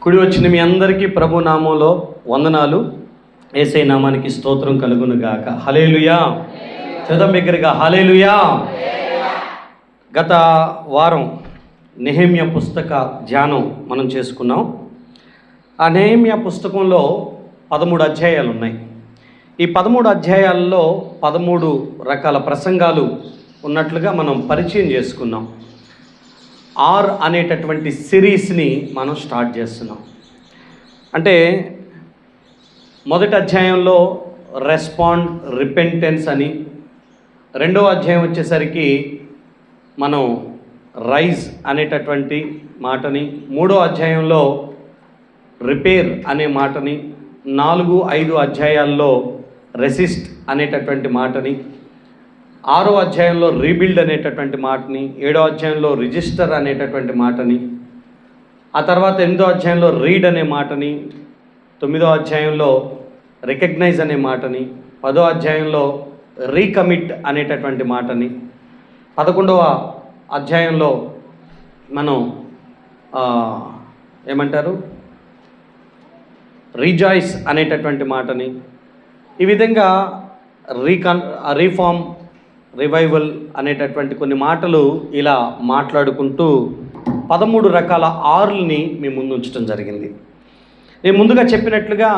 కుడి వచ్చిన మీ అందరికీ ప్రభు నామంలో వందనాలు. యేసయ్య నామానికి స్తోత్రం కలుగును గాక. హల్లెలూయా. చదవం బిగ్గరగా హల్లెలూయా. గత వారం నెహెమ్యా పుస్తక ధ్యానం మనం చేసుకున్నాం. ఆ నెహెమ్యా పుస్తకంలో 13 అధ్యాయాలు ఉన్నాయి. ఈ 13 అధ్యాయాల్లో 13 రకాల ప్రసంగాలు ఉన్నట్లుగా మనం పరిచయం చేసుకున్నాం. ఆర్ అనేటటువంటి సిరీస్ని మనం స్టార్ట్ చేస్తున్నాం. అంటే మొదటి అధ్యాయంలో రెస్పాండ్, రిపెంటెన్స్ అని, రెండవ అధ్యాయం వచ్చేసరికి మనం రైజ్ అనేటటువంటి మాటని, మూడో అధ్యాయంలో రిపేర్ అనే మాటని, 4, 5 అధ్యాయాల్లో రెసిస్ట్ అనేటటువంటి మాటని, 6వ అధ్యాయంలో రీబిల్డ్ అనేటటువంటి మాటని, 7వ అధ్యాయంలో రిజిస్టర్ అనేటటువంటి మాటని, ఆ తర్వాత 8వ అధ్యాయంలో రీడ్ అనే మాటని, 9వ అధ్యాయంలో రికగ్నైజ్ అనే మాటని, 10వ అధ్యాయంలో రీకమిట్ అనేటటువంటి మాటని, 11వ అధ్యాయంలో మనం ఏమంటారు రీజాయిస్ అనేటటువంటి మాటని, ఈ విధంగా రీఫార్మ్, రివైవల్ అనేటటువంటి కొన్ని మాటలు ఇలా మాట్లాడుకుంటూ 13 రకాల ఆరుల్ని మీ ముందు ఉంచడం జరిగింది. నేను ముందుగా చెప్పినట్లుగా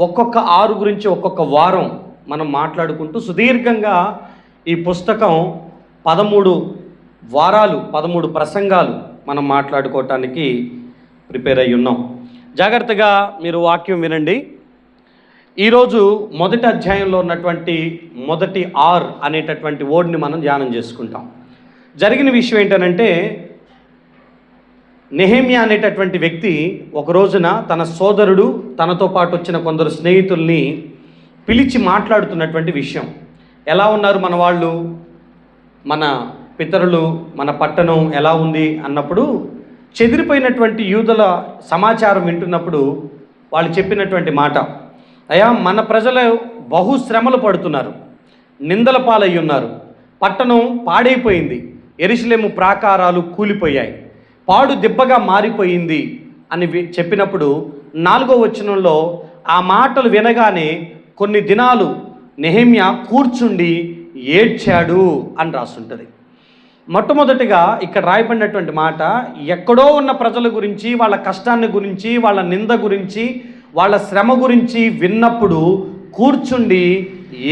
ఒక్కొక్క ఆరు గురించి ఒక్కొక్క వారం మనం మాట్లాడుకుంటూ సుదీర్ఘంగా ఈ పుస్తకం 13 వారాలు, 13 ప్రసంగాలు మనం మాట్లాడుకోవటానికి ప్రిపేర్ అయ్యి ఉన్నాం. జాగ్రత్తగా మీరు వాక్యం వినండి. ఈరోజు మొదటి అధ్యాయంలో ఉన్నటువంటి మొదటి ఆర్ అనేటటువంటి వర్డ్ని మనం ధ్యానం చేసుకుంటాం. జరిగిన విషయం ఏంటనంటే, నెహెమ్యా అనేటటువంటి వ్యక్తి ఒక రోజున తన సోదరుడు, తనతో పాటు వచ్చిన కొందరు స్నేహితుల్ని పిలిచి మాట్లాడుతున్నటువంటి విషయం. ఎలా ఉన్నారు మన వాళ్ళు, మన పితరులు, మన పట్టణం ఎలా ఉంది అన్నప్పుడు, చెదిరిపోయినటువంటి యూదుల సమాచారం వింటున్నప్పుడు వాళ్ళు చెప్పినటువంటి మాట, అయ్యా మన ప్రజలు బహుశ్రమలు పడుతున్నారు, నిందల పాలయ్యి ఉన్నారు, పట్టణం పాడైపోయింది, యెరూషలేము ప్రాకారాలు కూలిపోయాయి, పాడు దిబ్బగా మారిపోయింది అని చెప్పినప్పుడు 4వ వచనంలో ఆ మాటలు వినగానే కొన్ని దినాలు నెహెమ్యా కూర్చుండి ఏడ్చాడు అని రాస్తుంటుంది. మొట్టమొదటిగా ఇక్కడ రాయబడినటువంటి మాట, ఎక్కడో ఉన్న ప్రజల గురించి, వాళ్ళ కష్టాన్ని గురించి, వాళ్ళ నింద గురించి, వాళ్ళ శ్రమ గురించి విన్నప్పుడు కూర్చుండి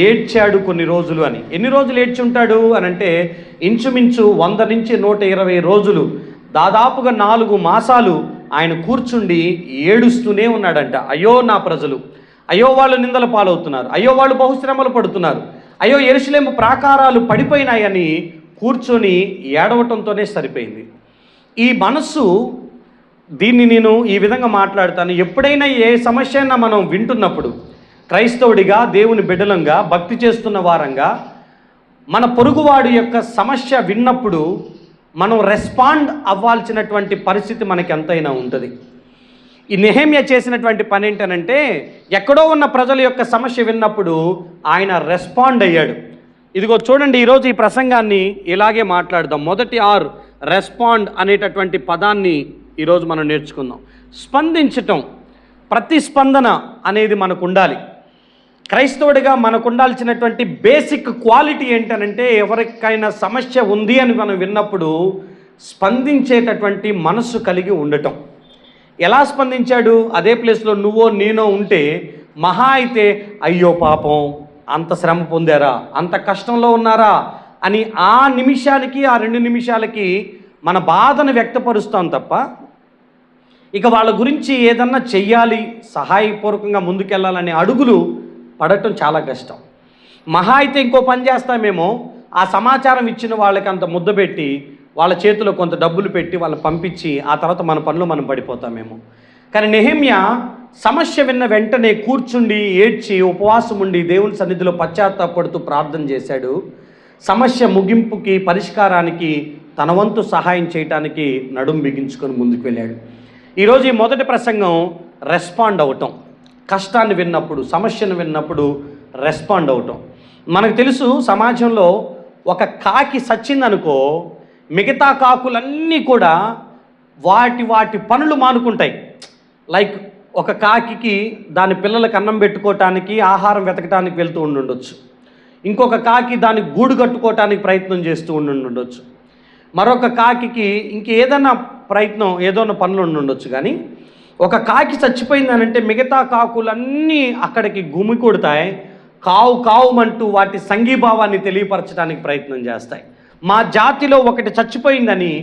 ఏడ్చాడు కొన్ని రోజులు అని. ఎన్ని రోజులు ఏడ్చుంటాడు అని అంటే, ఇంచుమించు 100 నుంచి 120 రోజులు, దాదాపుగా 4 మాసాలు ఆయన కూర్చుండి ఏడుస్తూనే ఉన్నాడంట. అయ్యో నా ప్రజలు, అయ్యో వాళ్ళు నిందల పాలవుతున్నారు, అయ్యో వాళ్ళు బహుశ్రమలు పడుతున్నారు, అయ్యో యెరూషలేము ప్రాకారాలు పడిపోయినాయని కూర్చొని ఏడవటంతోనే సరిపోయింది. ఈ మనస్సు, దీన్ని నేను ఈ విధంగా మాట్లాడతాను. ఎప్పుడైనా ఏ సమస్య అయినా మనం వింటున్నప్పుడు, క్రైస్తవుడిగా, దేవుని బిడ్డలంగా, భక్తి చేస్తున్న వారంగా మన పొరుగువాడి యొక్క సమస్య విన్నప్పుడు మనం రెస్పాండ్ అవ్వాల్సినటువంటి పరిస్థితి మనకి ఎంతైనా ఉంటుంది. ఈ నెహెమ్యా చేసినటువంటి పని ఏంటనంటే, ఎక్కడో ఉన్న ప్రజల యొక్క సమస్య విన్నప్పుడు ఆయన రెస్పాండ్ అయ్యాడు. ఇదిగో చూడండి, ఈరోజు ఈ ప్రసంగాన్ని ఇలాగే మాట్లాడదాం. మొదటి ఆర్ రెస్పాండ్ అనేటటువంటి పదాన్ని ఈరోజు మనం నేర్చుకుందాం. స్పందించటం, ప్రతిస్పందన అనేది మనకు ఉండాలి. క్రైస్తవుడిగా మనకు ఉండాల్సినటువంటి బేసిక్ క్వాలిటీ ఏంటనంటే, ఎవరికైనా సమస్య ఉంది అని మనం విన్నప్పుడు స్పందించేటటువంటి మనస్సు కలిగి ఉండటం. ఎలా స్పందించాడు? అదే ప్లేస్లో నువ్వో నేనో ఉంటే మహా అయితే అయ్యో పాపం, అంత శ్రమ పొందారా, అంత కష్టంలో ఉన్నారా అని ఆ నిమిషానికి, ఆ 2 నిమిషాలకి మన బాధను వ్యక్తపరుస్తాం తప్ప, ఇక వాళ్ళ గురించి ఏదన్నా చెయ్యాలి, సహాయపూర్వకంగా ముందుకెళ్ళాలనే అడుగులు పడటం చాలా కష్టం. మహా అయితే ఇంకో పని చేస్తామేమో, ఆ సమాచారం ఇచ్చిన వాళ్ళకి అంత ముద్ద పెట్టి, వాళ్ళ చేతిలో కొంత డబ్బులు పెట్టి వాళ్ళని పంపించి, ఆ తర్వాత మన పనిలో మనం పడిపోతామేమో. కానీ నెహెమ్యా సమస్య విన్న వెంటనే కూర్చుండి ఏడ్చి ఉపవాసం ఉండి దేవుని సన్నిధిలో పశ్చాత్తాపడుతూ ప్రార్థన చేశాడు. సమస్య ముగింపుకి, పరిష్కారానికి తన వంతు సహాయం చేయటానికి నడుం బిగించుకొని ముందుకు వెళ్ళాడు. ఈరోజు ఈ మొదటి ప్రసంగం రెస్పాండ్ అవటం. కష్టాన్ని విన్నప్పుడు, సమస్యను విన్నప్పుడు రెస్పాండ్ అవటం. మనకు తెలుసు, సమాజంలో ఒక కాకి సచ్చిందనుకో, మిగతా కాకులన్నీ కూడా వాటి పనులు మానుకుంటాయి. లైక్ ఒక కాకికి దాని పిల్లలకు అన్నం పెట్టుకోవటానికి ఆహారం వెతకటానికి వెళ్తూ ఉండుండొచ్చు. ఇంకొక కాకి దాని గూడు కట్టుకోవటానికి ప్రయత్నం చేస్తూ ఉండుండొచ్చు. మరొక కాకి ఇంకేదైనా ప్రయత్నం ఏదైనా పనులు ఉండుండొచ్చు. కానీ ఒక కాకి చచ్చిపోయిందనంటే మిగతా కాకులన్నీ అక్కడికి గుమికూడతాయి, కావు కావుమంటూ వాటి సంఘీభావాన్ని తెలియపరచడానికి ప్రయత్నం చేస్తాయి. మా జాతిలో ఒకటి చచ్చిపోయిందని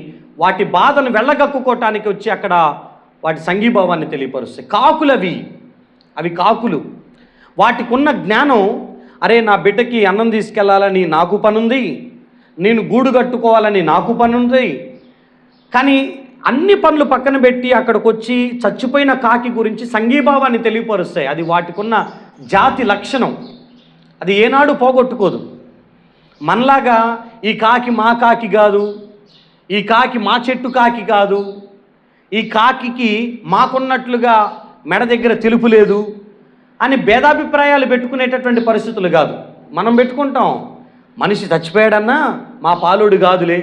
వాటి బాధను వెళ్ళగక్కుకోవటానికి వచ్చి అక్కడ వాటి సంఘీభావాన్ని తెలియపరుస్తాయి. అవి కాకులు. వాటికి ఉన్న జ్ఞానం, అరే నా బిడ్డకి అన్నం తీసుకెళ్లాలని నాకు పనుంది, నేను గూడు కట్టుకోవాలని నాకు పనుంది. కానీ అన్ని పనులు పక్కన పెట్టి అక్కడికి వచ్చి చచ్చిపోయిన కాకి గురించి సంఘీభావాన్ని తెలియపరుస్తాయి. అది వాటికి ఉన్న జాతి లక్షణం. అది ఏనాడు పోగొట్టుకోదు. మనలాగా ఈ కాకి మా కాకి కాదు, ఈ కాకి మా చెట్టు కాకి కాదు, ఈ కాకి మాకున్నట్లుగా మెడ దగ్గర తెలుపు లేదు అని భేదాభిప్రాయాలు పెట్టుకునేటటువంటి పరిస్థితులు కాదు. మనం పెట్టుకుంటాం, మనిషి చచ్చిపోయాడన్నా మా పాలోడు కాదులే,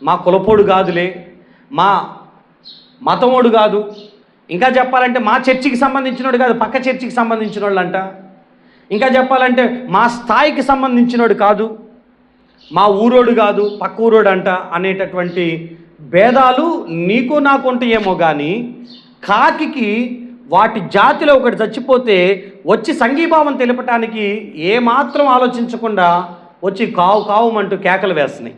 మా కులపోడు కాదులే, మా మతమోడు కాదు, ఇంకా చెప్పాలంటే మా చర్చికి సంబంధించినోడు కాదు, పక్క చర్చికి సంబంధించిన వాళ్ళు అంట, ఇంకా చెప్పాలంటే మా స్థాయికి సంబంధించినోడు కాదు, మా ఊరోడు కాదు, పక్క ఊరోడు అంట అనేటటువంటి భేదాలు నీకు నాకు ఉంటాయేమో. కానీ కాకి వాటి జాతిలో ఒకటి చచ్చిపోతే వచ్చి సంఘీభావం తెలపటానికి ఏమాత్రం ఆలోచించకుండా వచ్చి కావు కావుమంటూ కేకలు వేస్తున్నాయి.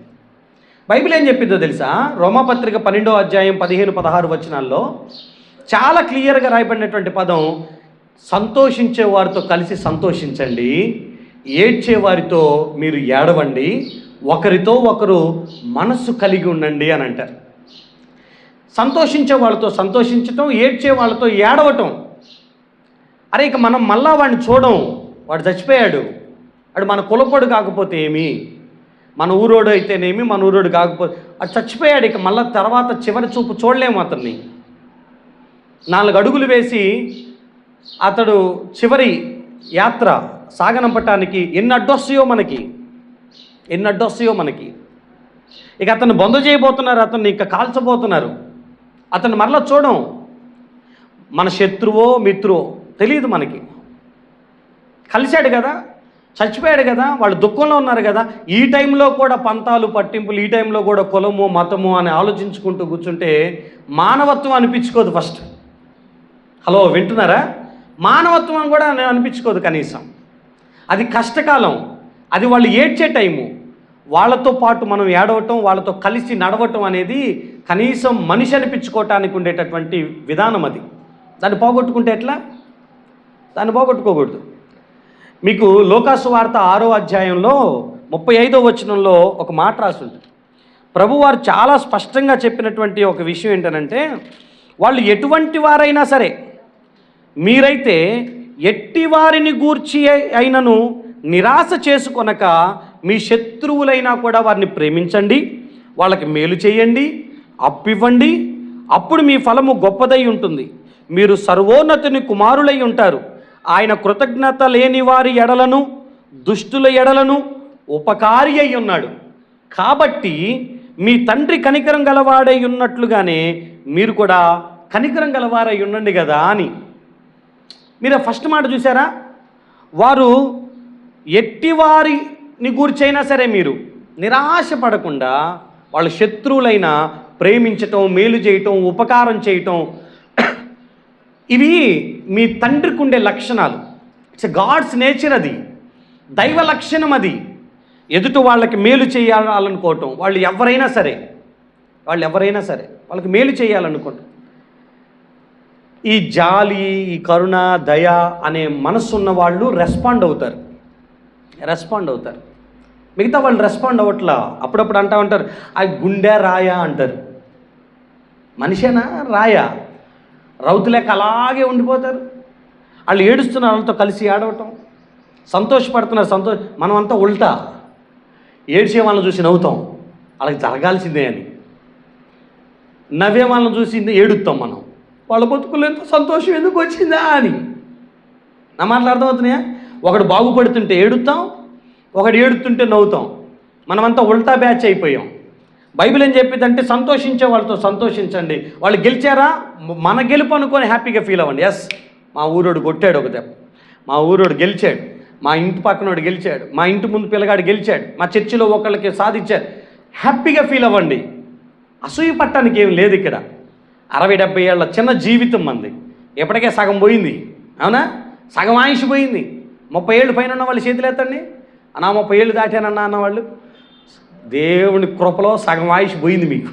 బైబిల్ ఏం చెప్పిందో తెలుసా? రోమాపత్రిక 12వ అధ్యాయం 15-16 వచనాల్లో చాలా క్లియర్గా రాయబడినటువంటి పదం, సంతోషించే వారితో కలిసి సంతోషించండి, ఏడ్చే వారితో మీరు ఏడవండి, ఒకరితో ఒకరు మనస్సు కలిగి ఉండండి అని అంటారు. సంతోషించే వాళ్ళతో సంతోషించటం, ఏడ్చే వాళ్ళతో ఏడవటం. అరే ఇక మనం మళ్ళా వాడిని చూడం, వాడు చచ్చిపోయాడు, వాడు మన కులపోడు కాకపోతే ఏమి, మన ఊరోడు అయితేనేమి, మన ఊరోడు కాకపోతే అది చచ్చిపోయాడు, ఇక మళ్ళీ తర్వాత చివరి చూపు చూడలేము అతన్ని. 4 అడుగులు వేసి అతడు చివరి యాత్ర సాగనంపటానికి ఎన్ని అడ్డొస్తాయో మనకి. ఇక అతను బంధు చేయబోతున్నారు, అతన్ని ఇక కాల్చబోతున్నారు, అతను మరలా చూడం. మన శత్రువో మిత్రువో తెలియదు మనకి. కలిశాడు కదా, చచ్చిపోయాడు కదా, వాళ్ళు దుఃఖంలో ఉన్నారు కదా, ఈ టైంలో కూడా పంతాలు పట్టింపులు, ఈ టైంలో కూడా కులము మతము అని ఆలోచించుకుంటూ కూర్చుంటే మానవత్వం అనిపించుకోదు. ఫస్ట్ హలో వింటున్నారా? మానవత్వం కూడా అనిపించుకోదు కనీసం. అది కష్టకాలం, అది వాళ్ళు ఏడ్చే టైము. వాళ్ళతో పాటు మనం ఏడవటం, వాళ్ళతో కలిసి నడవటం అనేది కనీసం మనిషి అనిపించుకోవటానికి ఉండేటటువంటి విధానం. అది దాన్ని పోగొట్టుకుంటే ఎట్లా? దాన్ని పోగొట్టుకోకూడదు. మీకు లోకాసు వార్త 6వ అధ్యాయంలో 35వ వచనంలో ఒక మాట రాసి ఉంటుంది. ప్రభువారు చాలా స్పష్టంగా చెప్పినటువంటి ఒక విషయం ఏంటంటే, వాళ్ళు ఎటువంటి వారైనా సరే, మీరైతే ఎట్టి వారిని గూర్చి అయినను నిరాశ చేసుకొనక మీ శత్రువులైనా కూడా వారిని ప్రేమించండి, వాళ్ళకి మేలు చేయండి, అప్పివ్వండి, అప్పుడు మీ ఫలము గొప్పదై ఉంటుంది, మీరు సర్వోన్నతుని కుమారులై ఉంటారు. ఆయన కృతజ్ఞత లేని వారి ఎడలను దుష్టుల ఎడలను ఉపకారి అయి ఉన్నాడు. కాబట్టి మీ తండ్రి కనికరం గలవాడై ఉన్నట్లుగానే మీరు కూడా కనికరం గలవారై ఉండండి కదా అని. మీరు ఫస్ట్ మాట చూసారా? వారు ఎట్టివారిని గూర్చైనా సరే మీరు నిరాశపడకుండా వాళ్ళ శత్రువులైనా ప్రేమించటం, మేలు చేయటం, ఉపకారం చేయటం, ఇవి మీ తండ్రికి ఉండే లక్షణాలు. ఇట్స్ గాడ్స్ నేచర్, అది దైవ లక్షణం. అది ఎదుటి వాళ్ళకి మేలు చేయాలనుకోవటం. వాళ్ళు ఎవరైనా సరే వాళ్ళకి మేలు చేయాలనుకోవటం. ఈ జాలి, ఈ కరుణ, దయ అనే మనస్సు ఉన్న వాళ్ళు రెస్పాండ్ అవుతారు. మిగతా వాళ్ళు రెస్పాండ్ అవ్వట్లా. అప్పుడప్పుడు అంటూ ఉంటారు, ఆ గుండె రాయా అంటారు. మనిషేనా రాయా? రౌతులేక అలాగే ఉండిపోతారు. వాళ్ళు ఏడుస్తున్నారు, వాళ్ళతో కలిసి ఏడవటం, సంతోషపడుతున్నారు. మనమంతా ఉల్టా, ఏడ్చే వాళ్ళని చూసి నవ్వుతాం, వాళ్ళకి జరగాల్సిందే అని. నవ్వే వాళ్ళని చూసి ఏడుస్తాం మనం, వాళ్ళ బతుకులు ఎంత సంతోషం ఎందుకు వచ్చిందా అని. నా మాటలు అర్థమవుతున్నాయా? ఒకడు బాగుపడుతుంటే ఏడుస్తాం, ఒకడు ఏడుతుంటే నవ్వుతాం. మనమంతా ఉల్టా బ్యాచ్ అయిపోయాం. బైబిల్ ఏం చెప్పిందంటే సంతోషించే వాళ్ళతో సంతోషించండి. వాళ్ళు గెలిచారా, మన గెలుపు అనుకొని హ్యాపీగా ఫీల్ అవ్వండి. ఎస్, మా ఊరోడు కొట్టాడు ఒక దెబ్బ, మా ఊరోడు గెలిచాడు, మా ఇంటి పక్కనోడు గెలిచాడు, మా ఇంటి ముందు పిల్లగాడు గెలిచాడు, మా చర్చిలో ఒకళ్ళకి సాధించాడు, హ్యాపీగా ఫీల్ అవ్వండి. అసూయ పట్టడానికి ఏం లేదు ఇక్కడ. 60-70 ఏళ్ళ చిన్న జీవితం మంది, ఎప్పటికే సగం పోయింది. అవునా? సగం ఆయుష్ పోయింది. 30 ఏళ్ళు పైన ఉన్న వాళ్ళు చేతులు ఎత్తండి. నా 30 ఏళ్ళు దాటానన్నా అన్నవాళ్ళు, దేవుని కృపలో సగం ఆయుష్ పోయింది మీకు.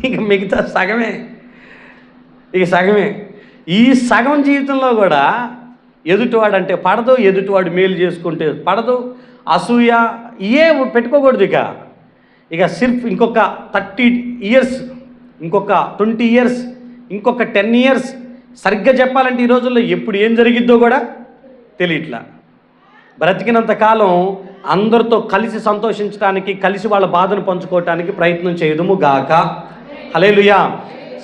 ఇక మిగతా సగమే, ఇక సగమే. ఈ సగం జీవితంలో కూడా ఎదుటివాడు అంటే పడదు, ఎదుటివాడు మేలు చేసుకుంటే పడదు, అసూయ ఇవే పెట్టుకోకూడదు. ఇక సిర్ఫ్ ఇంకొక 30 ఇయర్స్, ఇంకొక 20 ఇయర్స్, ఇంకొక 10 ఇయర్స్, సరిగ్గా చెప్పాలంటే ఈ రోజుల్లో ఎప్పుడు ఏం జరిగిద్దో కూడా తెలియట్లా. బ్రతికినంత కాలం అందరితో కలిసి సంతోషించడానికి, కలిసి వాళ్ళ బాధను పంచుకోవటానికి ప్రయత్నం చేయదుము గాక. హల్లెలూయా.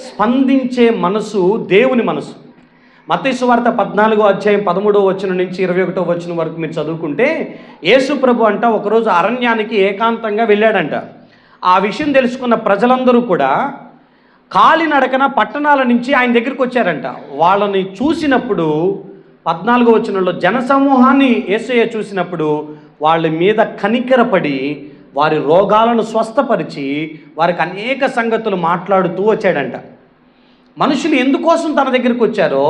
స్పందించే మనసు దేవుని మనసు. మత్తయి సువార్త 14వ అధ్యాయం 13వ వచనం నుంచి 21వ వచనం వరకు మీరు చదువుకుంటే, యేసు ప్రభు అంట ఒకరోజు అరణ్యానికి ఏకాంతంగా వెళ్ళాడంట. ఆ విషయం తెలుసుకున్న ప్రజలందరూ కూడా కాలినడకన పట్టణాల నుంచి ఆయన దగ్గరికి వచ్చారంట. వాళ్ళని చూసినప్పుడు 14వ వచనంలో జనసమూహాన్ని యేసయ్య చూసినప్పుడు వాళ్ళ మీద కనికరపడి వారి రోగాలను స్వస్థపరిచి వారికి అనేక సంగతులు మాట్లాడుతూ వచ్చాడంట. మనుషులు ఎందుకోసం తన దగ్గరికి వచ్చారో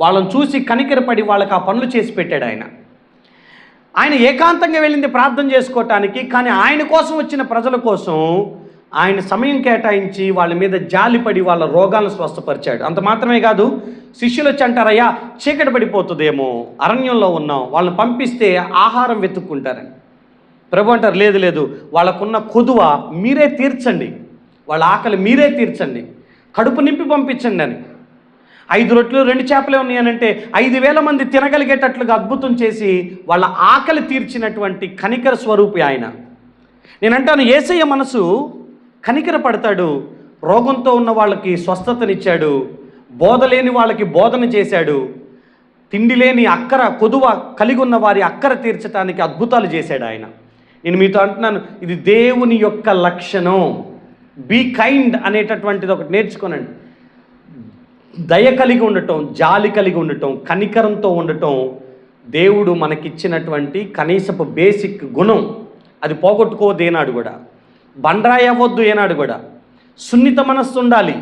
వాళ్ళని చూసి కనికరపడి వాళ్ళకి ఆ పనులు చేసి పెట్టాడు ఆయన. ఆయన ఏకాంతంగా వెళ్ళింది ప్రార్థన చేసుకోవటానికి, కానీ ఆయన కోసం వచ్చిన ప్రజల కోసం ఆయన సమయం కేటాయించి వాళ్ళ మీద జాలిపడి వాళ్ళ రోగాలను స్వస్థపరిచాడు. అంత మాత్రమే కాదు, శిష్యులు వచ్చి అంటారయ్యా చీకటి పడిపోతుందేమో, అరణ్యంలో ఉన్నాం, వాళ్ళని పంపిస్తే ఆహారం వెతుక్కుంటారని. ప్రభు అంటారు లేదు లేదు, వాళ్ళకున్న కొదువ మీరే తీర్చండి, వాళ్ళ ఆకలి మీరే తీర్చండి, కడుపు నింపి పంపించండి అని. 5 రొట్టెలు 2 చేపలే ఉన్నాయనంటే 5,000 మంది తినగలిగేటట్లుగా అద్భుతం చేసి వాళ్ళ ఆకలి తీర్చినటువంటి కనికర స్వరూపి ఆయన. నేనంటాను, యేసయ్య మనసు కనికర పడతాడు. రోగంతో ఉన్న వాళ్ళకి స్వస్థతనిచ్చాడు, బోధ లేని వాళ్ళకి బోధన చేశాడు, తిండి లేని అక్కర కొదువ కలిగి ఉన్న వారి అక్కర తీర్చడానికి అద్భుతాలు చేశాడు ఆయన. నేను మీతో అంటున్నాను, ఇది దేవుని యొక్క లక్షణం. బీ కైండ్ అనేటటువంటిది ఒకటి నేర్చుకోనండి. దయ కలిగి ఉండటం, జాలి కలిగి ఉండటం, కనికరంతో ఉండటం దేవుడు మనకిచ్చినటువంటి కనీసపు బేసిక్ గుణం. అది పోగొట్టుకోవద్దు ఏనాడు కూడా, బండరాయి అవ్వద్దు ఏనాడు కూడా. సున్నిత మనస్సు ఉండాలి,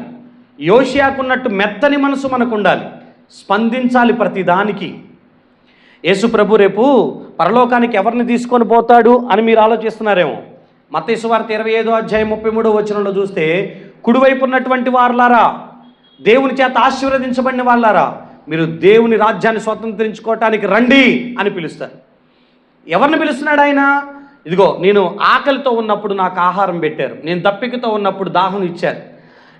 యోషియాకున్నట్టు మెత్తని మనసు మనకు ఉండాలి, స్పందించాలి ప్రతిదానికి. యేసు ప్రభు రేపు పరలోకానికి ఎవరిని తీసుకొని పోతాడు అని మీరు ఆలోచిస్తున్నారేమో. మత్తయి సువార్త 25వ అధ్యాయం 33వ వచనంలో చూస్తే, కుడివైపు ఉన్నటువంటి వారులారా, దేవుని చేత ఆశీర్వదించబడిన వాళ్ళారా, మీరు దేవుని రాజ్యాన్ని స్వతంత్రించుకోవటానికి రండి అని పిలుస్తారు. ఎవరిని పిలుస్తున్నాడు ఆయన? ఇదిగో నేను ఆకలితో ఉన్నప్పుడు నాకు ఆహారం పెట్టారు, నేను దప్పికతో ఉన్నప్పుడు దాహం ఇచ్చారు,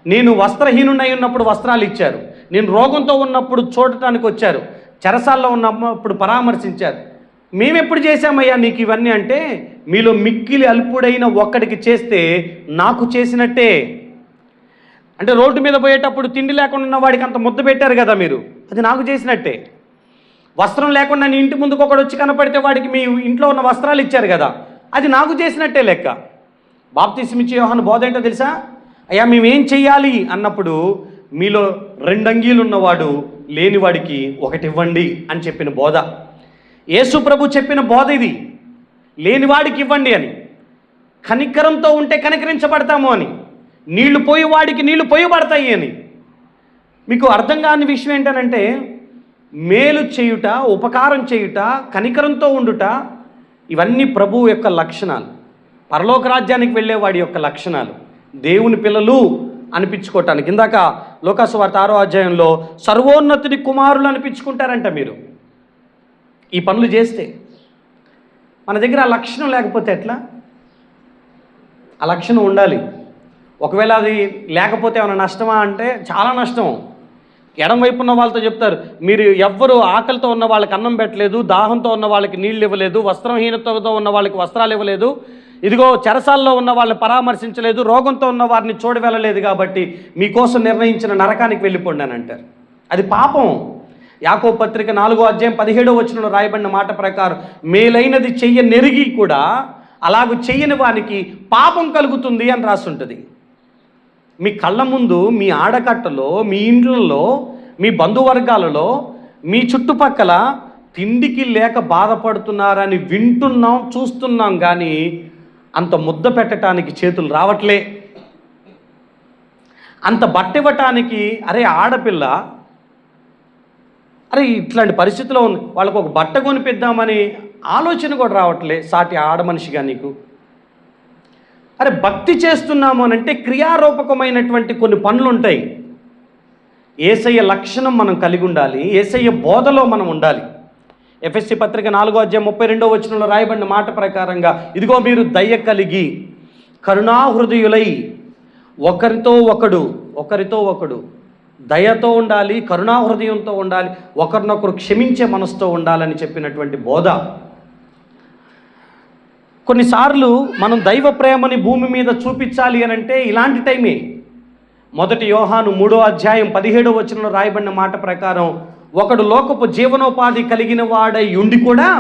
నేను వస్త్రహీనుడై ఉన్నప్పుడు వస్త్రాలు ఇచ్చారు, నేను రోగంతో ఉన్నప్పుడు చూడటానికి వచ్చారు, చెరసాల్లో ఉన్నప్పుడు పరామర్శించారు. మేమెప్పుడు చేశామయ్యా నీకు ఇవన్నీ అంటే, మీలో మిక్కిలి అల్పుడైన ఒక్కడికి చేస్తే నాకు చేసినట్టే. అంటే రోడ్డు మీద పోయేటప్పుడు తిండి లేకుండా ఉన్న వాడికి అంత ముద్ద పెట్టారు కదా మీరు, అది నాకు చేసినట్టే. వస్త్రం లేకుండా నీ ఇంటి ముందుకు ఒకడు వచ్చి కనపడితే వాడికి మీ ఇంట్లో ఉన్న వస్త్రాలు ఇచ్చారు కదా, అది నాకు చేసినట్టే లెక్క. బాప్తిస్మిచ్చే యోహాను బోధ ఏంటో తెలుసా? అయ్యా మేమేం చెయ్యాలి అన్నప్పుడు, మీలో 2 అంగీలు ఉన్నవాడు లేనివాడికి 1 ఇవ్వండి అని చెప్పిన బోధ. యేసు ప్రభు చెప్పిన బోధ ఇది. లేనివాడికి ఇవ్వండి అని, కనికరంతో ఉంటే కనికరించబడతాము అని, నీళ్లు పోయేవాడికి నీళ్లు పోయబడతాయి అని. మీకు అర్థం కాని విషయం ఏంటనంటే, మేలు చేయుట, ఉపకారం చేయుట, కనికరంతో ఉండుట, ఇవన్నీ ప్రభువు యొక్క లక్షణాలు, పరలోక రాజ్యానికి వెళ్ళేవాడి యొక్క లక్షణాలు, దేవుని పిల్లలు అనిపించుకోవటానికి. ఇందాక లోకాసు వార్త 6వ అధ్యాయంలో సర్వోన్నతుడి కుమారులు అనిపించుకుంటారంట మీరు ఈ పనులు చేస్తే. మన దగ్గర ఆ లక్షణం లేకపోతే ఎట్లా? ఆ లక్షణం ఉండాలి. ఒకవేళ అది లేకపోతే ఏమైనా నష్టమా అంటే చాలా నష్టం. ఎడం వైపు ఉన్న వాళ్ళతో చెప్తారు, మీరు ఎవ్వరు ఆకలితో ఉన్న వాళ్ళకి అన్నం పెట్టలేదు, దాహంతో ఉన్న వాళ్ళకి నీళ్ళు ఇవ్వలేదు, వస్త్రహీనతతో ఉన్న వాళ్ళకి వస్త్రాలు ఇవ్వలేదు, ఇదిగో చెరసాల్లో ఉన్న వాళ్ళని పరామర్శించలేదు, రోగంతో ఉన్న వారిని చూడ వెళ్ళలేదు, కాబట్టి మీకోసం నిర్ణయించిన నరకానికి వెళ్ళిపోండి అని అంటారు. అది పాపం. యాకోబు పత్రిక 4వ అధ్యాయం 17వ వచనంలో రాయబడిన మాట ప్రకారం, మేలైనది చెయ్య నెరిగి కూడా అలాగూ చేయని వానికి పాపం కలుగుతుంది అని రాసుంటుంది. మీ కళ్ళ ముందు మీ ఆడకట్టలో, మీ ఇండ్లలో, మీ బంధువర్గాలలో, మీ చుట్టుపక్కల తిండికి లేక బాధపడుతున్నారని వింటున్నాం, చూస్తున్నాం, కానీ అంత ముద్ద పెట్టడానికి చేతులు రావట్లే. అంత బట్ట ఇవ్వటానికి అరే ఆడపిల్ల, అరే ఇట్లాంటి పరిస్థితిలో ఉంది, వాళ్ళకు ఒక బట్ట కొనిపిద్దామని ఆలోచన కూడా రావట్లే సాటి ఆడమనిషిగా నీకు. అరే భక్తి చేస్తున్నాము అని అంటే క్రియారూపకమైనటువంటి కొన్ని పనులు ఉంటాయి. యేసయ్య లక్షణం మనం కలిగి ఉండాలి, యేసయ్య బోధలో మనం ఉండాలి. ఎఫెసీ పత్రిక 4:32 రాయబడిన మాట ప్రకారంగా, ఇదిగో మీరు దయ కలిగి కరుణాహృదయులై ఒకరితో ఒకడు దయతో ఉండాలి, కరుణాహృదయంతో ఉండాలి, ఒకరినొకరు క్షమించే మనసుతో ఉండాలని చెప్పినటువంటి బోధ. కొన్నిసార్లు మనం దైవ ప్రేమని భూమి మీద చూపించాలి అని అంటే ఇలాంటి టైమే. 1 యోహాను 3:17 రాయబడిన మాట ప్రకారం, ఒకడు లోకపు జీవనోపాధి కలిగిన వాడై ఉండి కూడా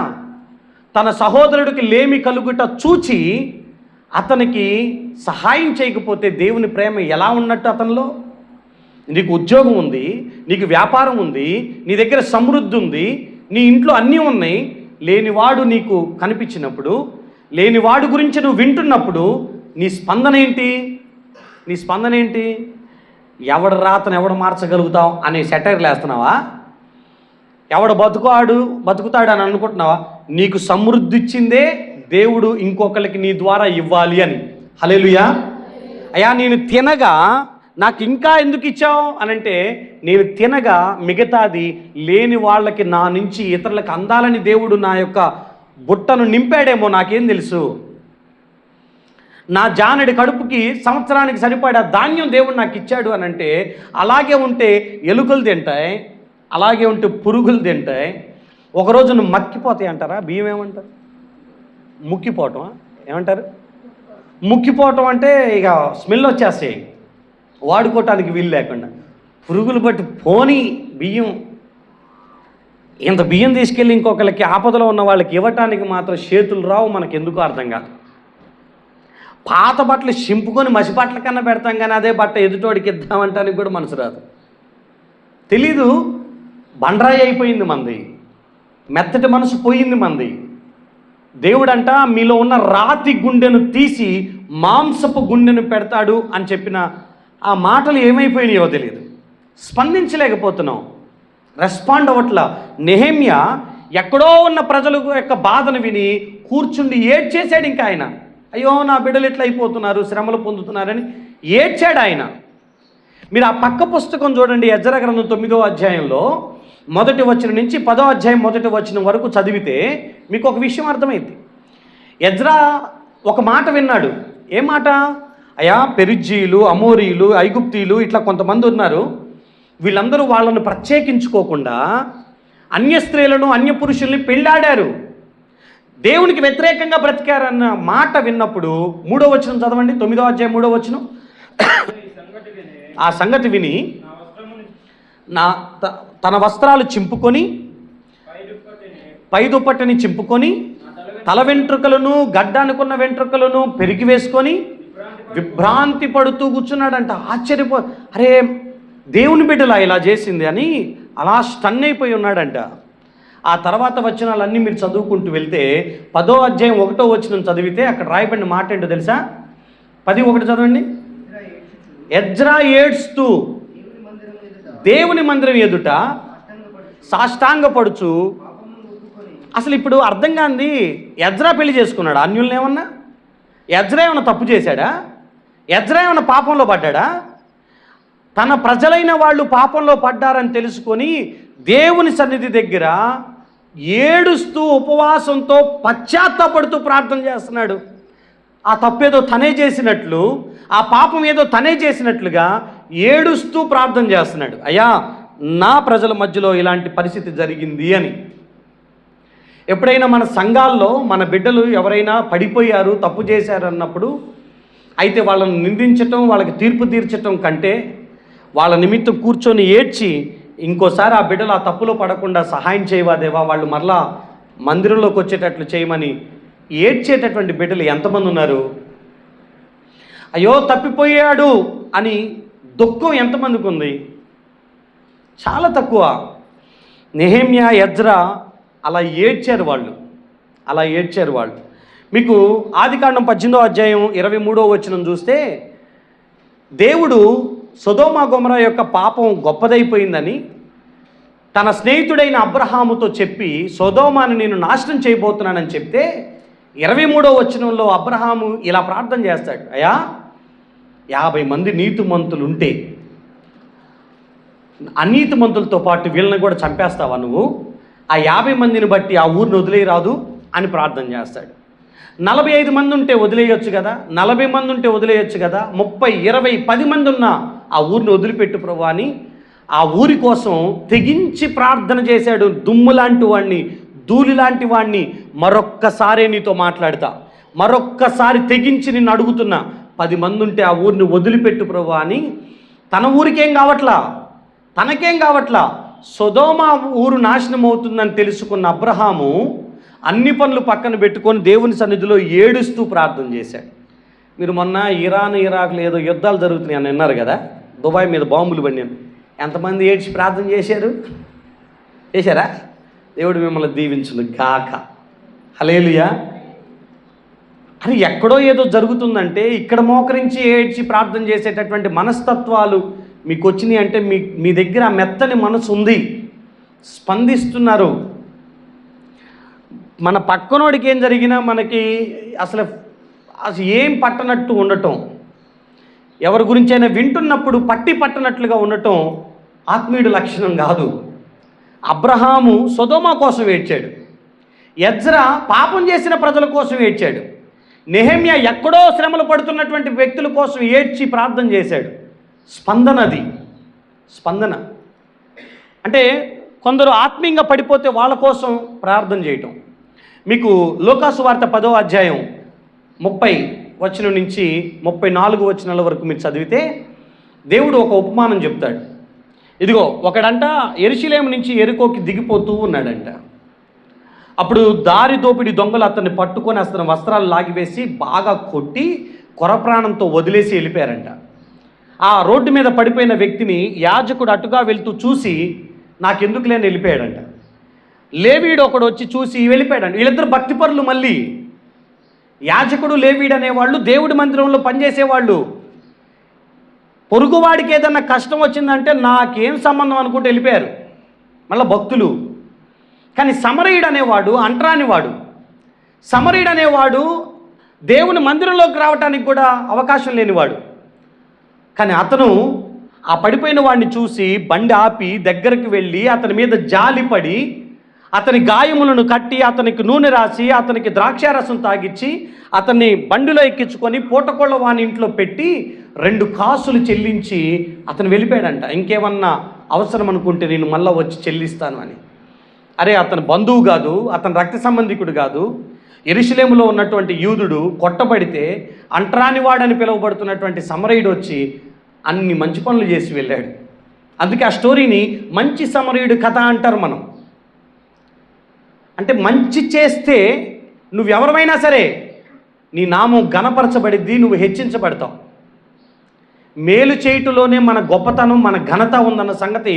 తన సహోదరుడికి లేమి కలుగుట చూచి అతనికి సహాయం చేయకపోతే దేవుని ప్రేమ ఎలా ఉన్నట్టు అతనిలో? నీకు ఉద్యోగం ఉంది, నీకు వ్యాపారం ఉంది, నీ దగ్గర సమృద్ధి ఉంది, నీ ఇంట్లో అన్నీ ఉన్నాయి, లేనివాడు నీకు కనిపించినప్పుడు, లేనివాడు గురించి నువ్వు వింటున్నప్పుడు నీ స్పందన ఏంటి? ఎవడు రాతను ఎవడు మార్చగలుగుతావు అనే సెటైర్లు వేస్తున్నావా? ఎవడు బతుకుతాడు అని అనుకుంటున్నావా? నీకు సమృద్ధి ఇచ్చిందే దేవుడు ఇంకొకరికి నీ ద్వారా ఇవ్వాలి అని. హల్లెలూయా. అయ్యా నేను తినగా నాకు ఇంకా ఎందుకు ఇచ్చావు అనంటే, నేను తినగా మిగతాది లేని వాళ్ళకి నా నుంచి ఇతరులకు అందాలని దేవుడు నా యొక్క బుట్టను నింపాడేమో, నాకేం తెలుసు. నా జానడి కడుపుకి సంవత్సరానికి సరిపడా ధాన్యం దేవుడు నాకు ఇచ్చాడు అనంటే, అలాగే ఉంటే ఎలుకలు తింటాయి, అలాగే ఉంటే పురుగులు తింటాయి, ఒకరోజు నువ్వు మక్కిపోతాయి అంటారా? బియ్యం ఏమంటారు? ముక్కిపోవటం ఏమంటారు? ముక్కిపోవటం అంటే ఇక స్మెల్ వచ్చేస్తాయి, వాడుకోవటానికి వీలు లేకుండా. పురుగులు బట్టి పోని బియ్యం, ఇంత బియ్యం తీసుకెళ్ళి ఇంకొకరికి ఆపదలో ఉన్న వాళ్ళకి ఇవ్వటానికి మాత్రం చేతులు రావు. మనకు ఎందుకు అర్థం కాదు. పాత బట్టలు చింపుకొని మసి బట్టల కన్నా పెడతాం, కానీ అదే బట్ట ఎదుటోడికి ఇద్దామంటానికి కూడా మనసు రాదు. తెలీదు, బండరాయి అయిపోయింది మంది, మెత్తటి మనసు పోయింది మంది. దేవుడంట మీలో ఉన్న రాతి గుండెను తీసి మాంసపు గుండెను పెడతాడు అని చెప్పిన ఆ మాటలు ఏమైపోయినాయో తెలియదు. స్పందించలేకపోతున్నాం, రెస్పాండ్ అవ్వట్లా. నెహెమ్యా ఎక్కడో ఉన్న ప్రజల యొక్క బాధను విని కూర్చుండి ఏడ్చేశాడు. ఇంకా ఆయన, అయ్యో నా బిడ్డలు ఎట్లా అయిపోతున్నారు, శ్రమలు పొందుతున్నారని ఏడ్చాడు ఆయన. మీరు ఆ పక్క పుస్తకం చూడండి, ఎజ్రా గ్రంథం 9వ అధ్యాయంలో 1వ వచనం నుంచి 10వ అధ్యాయం 1వ వచనం వరకు చదివితే మీకు ఒక విషయం అర్థమైంది. ఎజ్రా ఒక మాట విన్నాడు. ఏ మాట? అయ్యా పెరిజ్జీలు, అమోరీలు, ఐగుప్తీలు ఇట్లా కొంతమంది ఉన్నారు, వీళ్ళందరూ వాళ్ళను ప్రత్యేకించుకోకుండా అన్య స్త్రీలను, అన్య పురుషుల్ని పెళ్ళాడారు, దేవునికి వ్యతిరేకంగా బ్రతికారన్న మాట విన్నప్పుడు 3వ వచనం చదవండి, 9వ అధ్యాయం 3వ వచనం. ఆ సంగతి విని తన వస్త్రాలు చింపుకొని, పై దుప్పటిని చింపుకొని, తల వెంట్రుకలను, గడ్డానుకున్న వెంట్రుకలను పెరిగి వేసుకొని విభ్రాంతి పడుతూ కూర్చున్నాడంట. అరే దేవుని బిడ్డలా ఇలా చేసింది అని అలా స్టన్ అయిపోయి ఉన్నాడంట. ఆ తర్వాత వచనాలన్నీ మీరు చదువుకుంటూ వెళ్తే 10వ అధ్యాయం 1వ వచనం చదివితే అక్కడ రాయబడిన మాట ఏంటో తెలుసా? 10:1 చదవండి. ఎజ్రా ఏడ్స్తూ దేవుని మందిరం ఎదుట సాష్టాంగపడుచు. అసలు ఇప్పుడు అర్థం కాంది, ఎజ్రా పెళ్లి చేసుకున్నాడా? అన్యుల్ని ఏమన్నా? ఎజ్రా ఏమన్నా తప్పు చేశాడా? ఎజ్రా ఏమన్నా పాపంలో పడ్డాడా? తన ప్రజలైన వాళ్ళు పాపంలో పడ్డారని తెలుసుకొని దేవుని సన్నిధి దగ్గర ఏడుస్తూ ఉపవాసంతో పశ్చాత్తాపడుతూ ప్రార్థన చేస్తున్నాడు. ఆ తప్పేదో తనే చేసినట్లు, ఆ పాపం ఏదో తనే చేసినట్లుగా ఏడుస్తూ ప్రార్థన చేస్తున్నాడు. అయ్యా నా ప్రజల మధ్యలో ఇలాంటి పరిస్థితి జరిగింది అని. ఎప్పుడైనా మన సంఘాల్లో మన బిడ్డలు ఎవరైనా పడిపోయారు, తప్పు చేశారు అన్నప్పుడు, అయితే వాళ్ళని నిందించటం, వాళ్ళకి తీర్పు తీర్చటం కంటే వాళ్ళ నిమిత్తం కూర్చొని ఏడ్చి ఇంకోసారి ఆ బిడ్డలు ఆ తప్పులో పడకుండా సహాయం చేయవా దేవా, వాళ్ళు మరలా మందిరంలోకి వచ్చేటట్లు చేయమని ఏడ్చేటటువంటి బిడ్డలు ఎంతమంది ఉన్నారు? అయ్యో తప్పిపోయాడు అని దుఃఖం ఎంతమందికి ఉంది? చాలా తక్కువ. నెహెమ్యా, ఎజ్రా అలా ఏడ్చారు వాళ్ళు. మీకు ఆదికాండం 18వ అధ్యాయం 23వ వచనం చూస్తే, దేవుడు సొదొమ గొమొర్రా యొక్క పాపం గొప్పదైపోయిందని తన స్నేహితుడైన అబ్రహాముతో చెప్పి సొదొమను నేను నాశనం చేయబోతున్నానని చెప్తే 23వ వచనంలో అబ్రహాము ఇలా ప్రార్థన చేస్తాడు, అయ్యా 50 మంది నీతిమంతులు ఉంటే అనీతిమంతులతో పాటు వీళ్ళని కూడా చంపేస్తావా నువ్వు? ఆ 50 మందిని బట్టి ఆ ఊరిని వదిలేయరాదు అని ప్రార్థన చేస్తాడు. 45 మంది ఉంటే వదిలేయొచ్చు కదా, 40 మంది ఉంటే వదిలేయొచ్చు కదా, 30, 20, 10 మంది ఉన్నా ఆ ఊరిని వదిలిపెట్టు ప్రభువా అని ఆ ఊరి కోసం తెగించి ప్రార్థన చేశాడు. దుమ్ము లాంటి వాడిని, ధూళి లాంటి వాడిని మరొక్కసారి నీతో మాట్లాడతా, మరొక్కసారి తెగించి నిన్ను అడుగుతున్నా, 10 మంది ఉంటే ఆ ఊరిని వదిలిపెట్టు ప్రభువా అని. తన ఊరికేం కావట్లా, తనకేం కావట్లా, సొదొమ ఊరు నాశనం అవుతుందని తెలుసుకున్న అబ్రహాము అన్ని పనులు పక్కన పెట్టుకొని దేవుని సన్నిధిలో ఏడుస్తూ ప్రార్థన చేశాడు. మీరు మొన్న ఇరాక్లో ఏదో యుద్ధాలు జరుగుతున్నాయి అని అన్నారు కదా, దుబాయ్ మీద బాంబులు పడినాను. ఎంతమంది ఏడ్చి ప్రార్థన చేశారా? దేవుడు మిమ్మల్ని దీవించును గాక. హల్లెలూయా. అని ఎక్కడో ఏదో జరుగుతుందంటే ఇక్కడ మోకరించి ఏడ్చి ప్రార్థన చేసేటటువంటి మనస్తత్వాలు మీకు వచ్చినాయి అంటే మీ దగ్గర ఆ మెత్తని మనసు ఉంది, స్పందిస్తున్నారు. మన పక్కనోడికి ఏం జరిగినా మనకి అసలు ఏం పట్టనట్టు ఉండటం, ఎవరి గురించి అయినా వింటున్నప్పుడు పట్టనట్లుగా ఉండటం ఆత్మీయుడి లక్షణం కాదు. అబ్రహాము సొదొమ కోసం ఏడ్చాడు, ఎజ్రా పాపం చేసిన ప్రజల కోసం ఏడ్చాడు, నెహెమ్యా ఎక్కడో శ్రమలు పడుతున్నటువంటి వ్యక్తుల కోసం ఏడ్చి ప్రార్థన చేశాడు. స్పందన అంటే కొందరు ఆత్మీయంగా పడిపోతే వాళ్ళ కోసం ప్రార్థన చేయటం. మీకు లూకాసు వార్త 10వ అధ్యాయం 30 వచనం నుంచి 34 వచనాల వరకు మీరు చదివితే దేవుడు ఒక ఉపమానం చెప్తాడు. ఇదిగో ఒకడంట యెరూషలేము నుంచి యెరికోకి దిగిపోతూ ఉన్నాడంట. అప్పుడు దారి దోపిడి దొంగలు అతన్ని పట్టుకొని అతని వస్త్రాలు లాగివేసి బాగా కొట్టి కొరప్రాణంతో వదిలేసి వెళ్ళిపోయారంట. ఆ రోడ్డు మీద పడిపోయిన వ్యక్తిని యాజకుడు అటుగా వెళ్తూ చూసి నాకెందుకు లేని వెళ్ళిపోయాడంట. లేవీడు ఒకడు వచ్చి చూసి వెళ్ళిపోయాడంట. వీళ్ళిద్దరు భక్తిపరులు. మళ్ళీ యాజకుడు లేవీడు అనేవాళ్ళు దేవుడి మందిరంలో పనిచేసేవాళ్ళు. పొరుగువాడికి ఏదన్నా కష్టం వచ్చిందంటే నాకేం సంబంధం అనుకుంటూ వెళ్ళిపోయారు మళ్ళీ భక్తులు. కానీ సమరయుడు అనేవాడు అంటరానివాడు. సమరయుడు అనేవాడు దేవుని మందిరంలోకి రావడానికి కూడా అవకాశం లేనివాడు. కానీ అతను ఆ పడిపోయిన వాడిని చూసి బండి ఆపి దగ్గరికి వెళ్ళి అతని మీద జాలిపడి అతని గాయములను కట్టి అతనికి నూనె రాసి అతనికి ద్రాక్షారసం తాగిచ్చి అతన్ని బండిలో ఎక్కించుకొని పూటకోళ్ళ వాని ఇంట్లో పెట్టి 2 కాసులు చెల్లించి అతను వెళ్ళిపోయాడంట. ఇంకేమన్నా అవసరం అనుకుంటే నేను మళ్ళీ వచ్చి చెల్లిస్తాను అని. అరే అతను బంధువు కాదు, అతను రక్త సంబంధికుడు కాదు. యెరూషలేములో ఉన్నటువంటి యూదుడు కొట్టబడితే అంటరానివాడని పిలువబడుతున్నటువంటి సమరయుడు వచ్చి అన్ని మంచి పనులు చేసి వెళ్ళాడు. అందుకే ఆ స్టోరీని మంచి సమరయుడు కథ అంటారు. మనం అంటే మంచి చేస్తే నువ్వెవరైనా సరే నీ నామం ఘనపరచబడిద్ది, నువ్వు హెచ్చించబడతావు. మేలు చేయుటలోనే మన గొప్పతనం, మన ఘనత ఉందన్న సంగతి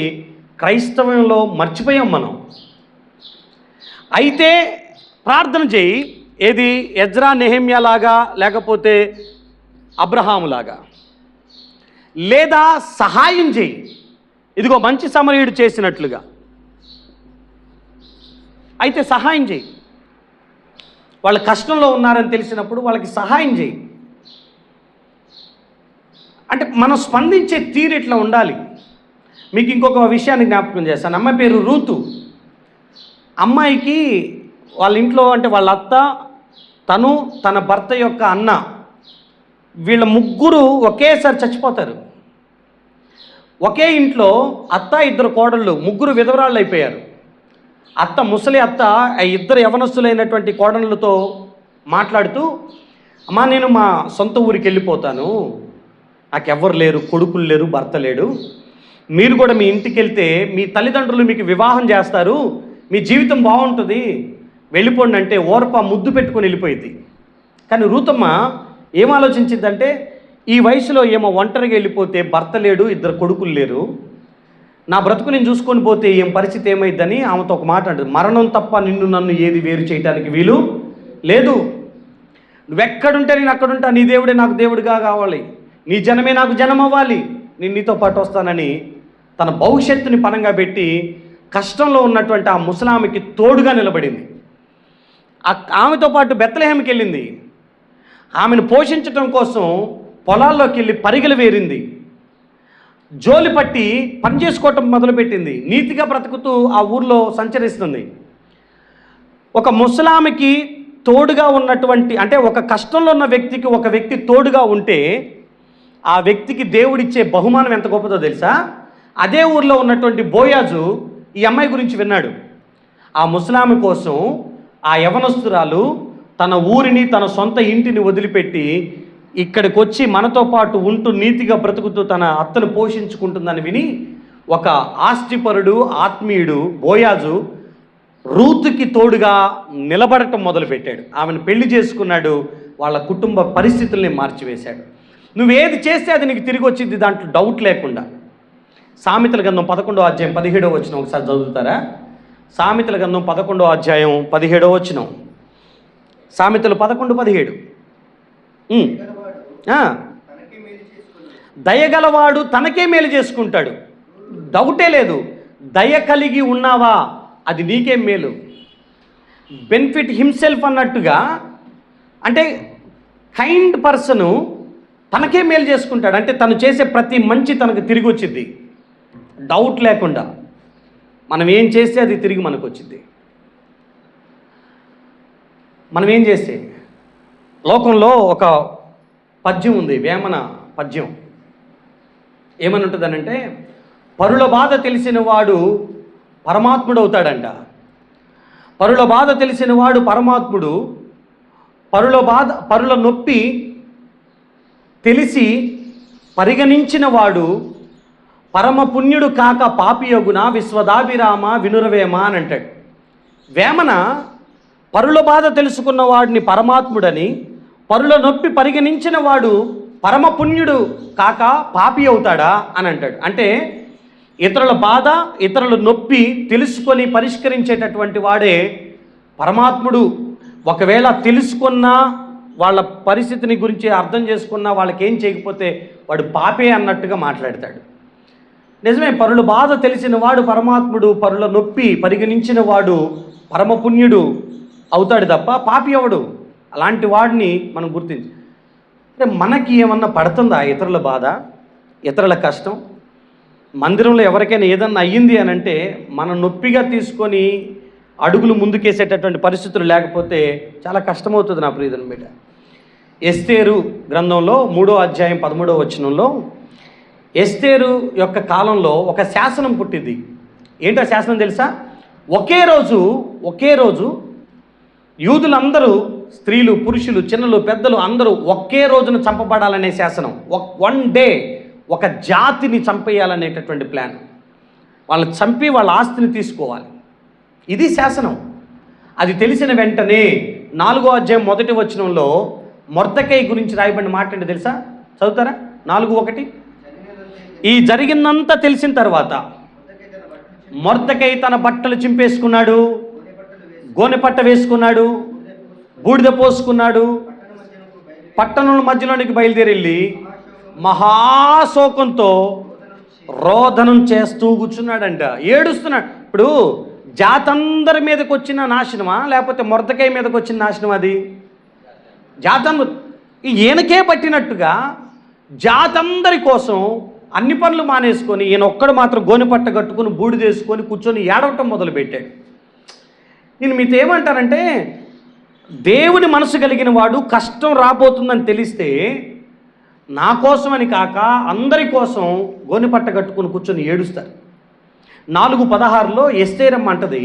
క్రైస్తవంలో మర్చిపోయాం మనం. అయితే ప్రార్థన చేయి. ఏది ఎజ్రా నెహెమ్యా లాగా, లేకపోతే అబ్రహాములాగా, లేదా సహాయం చేయి. ఇదిగో మంచి సమరయుడు చేసినట్లుగా. అయితే సహాయం చేయి. వాళ్ళ కష్టంలో ఉన్నారని తెలిసినప్పుడు వాళ్ళకి సహాయం చేయి. అంటే మనం స్పందించే తీరు ఇట్లా ఉండాలి. మీకు ఇంకొక విషయాన్ని జ్ఞాపకం చేస్తాను. అమ్మాయి పేరు రూతు. అమ్మాయికి వాళ్ళ ఇంట్లో అంటే వాళ్ళ అత్త, తను, తన భర్త యొక్క అన్న, వీళ్ళ ముగ్గురు ఒకేసారి చచ్చిపోతారు. ఒకే ఇంట్లో అత్త, 2 కోడళ్ళు, ముగ్గురు విధవరాళ్ళు అయిపోయారు. అత్త, ముసలి అత్త, ఆ 2 యవనస్తులైనటువంటి కోడళ్ళతో మాట్లాడుతూ, అమ్మా నేను మా సొంత ఊరికి వెళ్ళిపోతాను, నాకెవ్వరు లేరు, కొడుకులు లేరు, భర్త లేడు, మీరు కూడా మీ ఇంటికి వెళ్తే మీ తల్లిదండ్రులు మీకు వివాహం చేస్తారు, మీ జీవితం బాగుంటుంది, వెళ్ళిపోండి అంటే ఓర్ప ముద్దు పెట్టుకొని వెళ్ళిపోయింది. కానీ రూతమ్మ ఏం ఆలోచించిందంటే, ఈ వయసులో ఏమో ఒంటరిగా వెళ్ళిపోతే భర్త లేడు, 2 కొడుకులు లేరు, నా బ్రతుకు నేను చూసుకొని పోతే ఏం పరిస్థితి ఏమైద్దని ఆమెతో ఒక మాట అంటుంది, మరణం తప్ప నిన్ను నన్ను ఏది వేరు చేయడానికి వీలు లేదు. నువ్వెక్కడుంటే నేను అక్కడుంటా, నీ దేవుడే నాకు దేవుడిగా కావాలి, నీ జనమే నాకు జనం అవ్వాలి, నేను నీతో పాటు వస్తానని తన భవిష్యత్తుని పనంగా పెట్టి కష్టంలో ఉన్నటువంటి ఆ ముసలామెకి తోడుగా నిలబడింది. ఆమెతో పాటు బెత్లెహేముకి వెళ్ళింది. ఆమెను పోషించడం కోసం పొలాల్లోకి వెళ్ళి పరిగెలు వేరింది. జోలి పట్టి పని చేసుకోవటం మొదలుపెట్టింది. నీతిగా బ్రతుకుతూ ఆ ఊర్లో సంచరిస్తుంది. ఒక ముసలామికి తోడుగా ఉన్నటువంటి, అంటే ఒక కష్టంలో ఉన్న వ్యక్తికి ఒక వ్యక్తి తోడుగా ఉంటే ఆ వ్యక్తికి దేవుడిచ్చే బహుమానం ఎంత గొప్పదో తెలుసా? అదే ఊర్లో ఉన్నటువంటి బోయాజు ఈ అమ్మాయి గురించి విన్నాడు. ఆ ముసలామి కోసం ఆ యవనస్తురాలు తన ఊరిని, తన సొంత ఇంటిని వదిలిపెట్టి ఇక్కడికి వచ్చి మనతో పాటు ఉంటూ నీతిగా బ్రతుకుతూ తన అత్తను పోషించుకుంటుందని విని ఒక ఆస్తిపరుడు, ఆత్మీయుడు బోయాజు రూతుకి తోడుగా నిలబడటం మొదలుపెట్టాడు. ఆమెను పెళ్లి చేసుకున్నాడు. వాళ్ళ కుటుంబ పరిస్థితుల్ని మార్చివేశాడు. నువ్వేది చేస్తే అది నీకు తిరిగి వచ్చింది, దాంట్లో డౌట్ లేకుండా. సామెతల గ్రంథం 11వ అధ్యాయం 17వ వచనం ఒకసారి చదువుతారా? సామెతల గ్రంథం 11వ అధ్యాయం 17వ వచనం. సామెతలు 11:17. దయగలవాడు తనకే మేలు చేసుకుంటాడు. డౌటే లేదు. దయ కలిగి ఉన్నావా అది నీకే మేలు. బెనిఫిట్ హిమ్సెల్ఫ్ అన్నట్టుగా, అంటే కైండ్ పర్సను తనకే మేలు చేసుకుంటాడు. అంటే తను చేసే ప్రతి మంచి తనకు తిరిగి వచ్చింది, డౌట్ లేకుండా. మనం ఏం చేస్తే అది తిరిగి మనకు వచ్చింది. మనం ఏం చేస్తే, లోకంలో ఒక పద్యం ఉంది, వేమన పద్యం. ఏమని ఉంటుందనంటే, పరుల బాధ తెలిసిన వాడు పరమాత్ముడు అవుతాడంట. పరుల బాధ తెలిసిన వాడు పరమాత్ముడు. పరుల నొప్పి తెలిసి పరిగణించిన వాడు పరమ పుణ్యుడు కాక పాపియగున విశ్వదాభిరామ వినురవేమ అని అంటాడు. వేమన పరుల బాధ తెలుసుకున్న వాడిని పరమాత్ముడని, పరుల నొప్పి పరిగణించిన వాడు పరమ పుణ్యుడు కాక పాపి అవుతాడా అని అంటాడు. అంటే ఇతరుల బాధ, ఇతరుల నొప్పి తెలుసుకొని పరిష్కరించేటటువంటి వాడే పరమాత్ముడు. ఒకవేళ తెలుసుకున్నా, వాళ్ళ పరిస్థితిని గురించి అర్థం చేసుకున్నా, వాళ్ళకి ఏం చేయకపోతే వాడు పాపే అన్నట్టుగా మాట్లాడతాడు. నిజమే, పరుల బాధ తెలిసిన వాడు పరమాత్ముడు, పరుల నొప్పి పరిగణించిన వాడు పరమపుణ్యుడు అవుతాడు తప్ప పాపి ఎవడు. అలాంటి వాడిని మనం గుర్తించి, అంటే మనకి ఏమన్నా పడుతుందా ఇతరుల బాధ, ఇతరుల కష్టం? మందిరంలో ఎవరికైనా ఏదన్నా అయ్యింది అని అంటే మనం నొప్పిగా తీసుకొని అడుగులు ముందుకేసేటటువంటి పరిస్థితులు లేకపోతే చాలా కష్టమవుతుంది నా ప్రియమైన బిడ్డ. ఎస్తేరు గ్రంథంలో 3వ అధ్యాయం 13వ వచనంలో ఎస్తేరు యొక్క కాలంలో ఒక శాసనం పుట్టింది. ఏంటో శాసనం తెలుసా? ఒకే రోజు యూదులందరూ, స్త్రీలు, పురుషులు, చిన్నలు, పెద్దలు అందరూ ఒకే రోజున చంపబడాలనే శాసనం. 1 డే ఒక జాతిని చంపేయాలనేటటువంటి ప్లాన్. వాళ్ళని చంపి వాళ్ళ ఆస్తిని తీసుకోవాలి, ఇది శాసనం. అది తెలిసిన వెంటనే 4వ అధ్యాయం 1వ వచనంలో మొర్దెకై గురించి రాయబడిన మాట ఏంటో తెలుసా? చదువుతారా? 4:1. ఈ జరిగిందంతా తెలిసిన తర్వాత మొర్దెకై తన బట్టలు చింపేసుకున్నాడు, గోనె పట్ట వేసుకున్నాడు, బూడిద పోసుకున్నాడు, పట్టణం మధ్యలోనికి బయలుదేరి మహాశోకంతో రోదనం చేస్తూ కూర్చున్నాడంట, ఏడుస్తున్నాడు. ఇప్పుడు జాతందరి మీదకి వచ్చిన నాశనమా, లేకపోతే మొర్దెకై మీదకి వచ్చిన నాశనం? అది జాతందరు ఈయనకే పట్టినట్టుగా జాతందరి కోసం అన్ని పనులు మానేసుకొని ఈయన ఒక్కడు మాత్రం గోనెపట్ట కట్టుకుని బూడిదేసుకొని కూర్చొని ఏడవటం మొదలుపెట్టాడు. నేను మీతో ఏమంటానంటే, దేవుని మనసు కలిగిన వాడు కష్టం రాబోతుందని తెలిస్తే నా కోసమని కాక అందరి కోసం గోనెపట్ట కట్టుకుని కూర్చొని ఏడుస్తారు. 4:16లో ఎస్తేరమ్మ అంటది,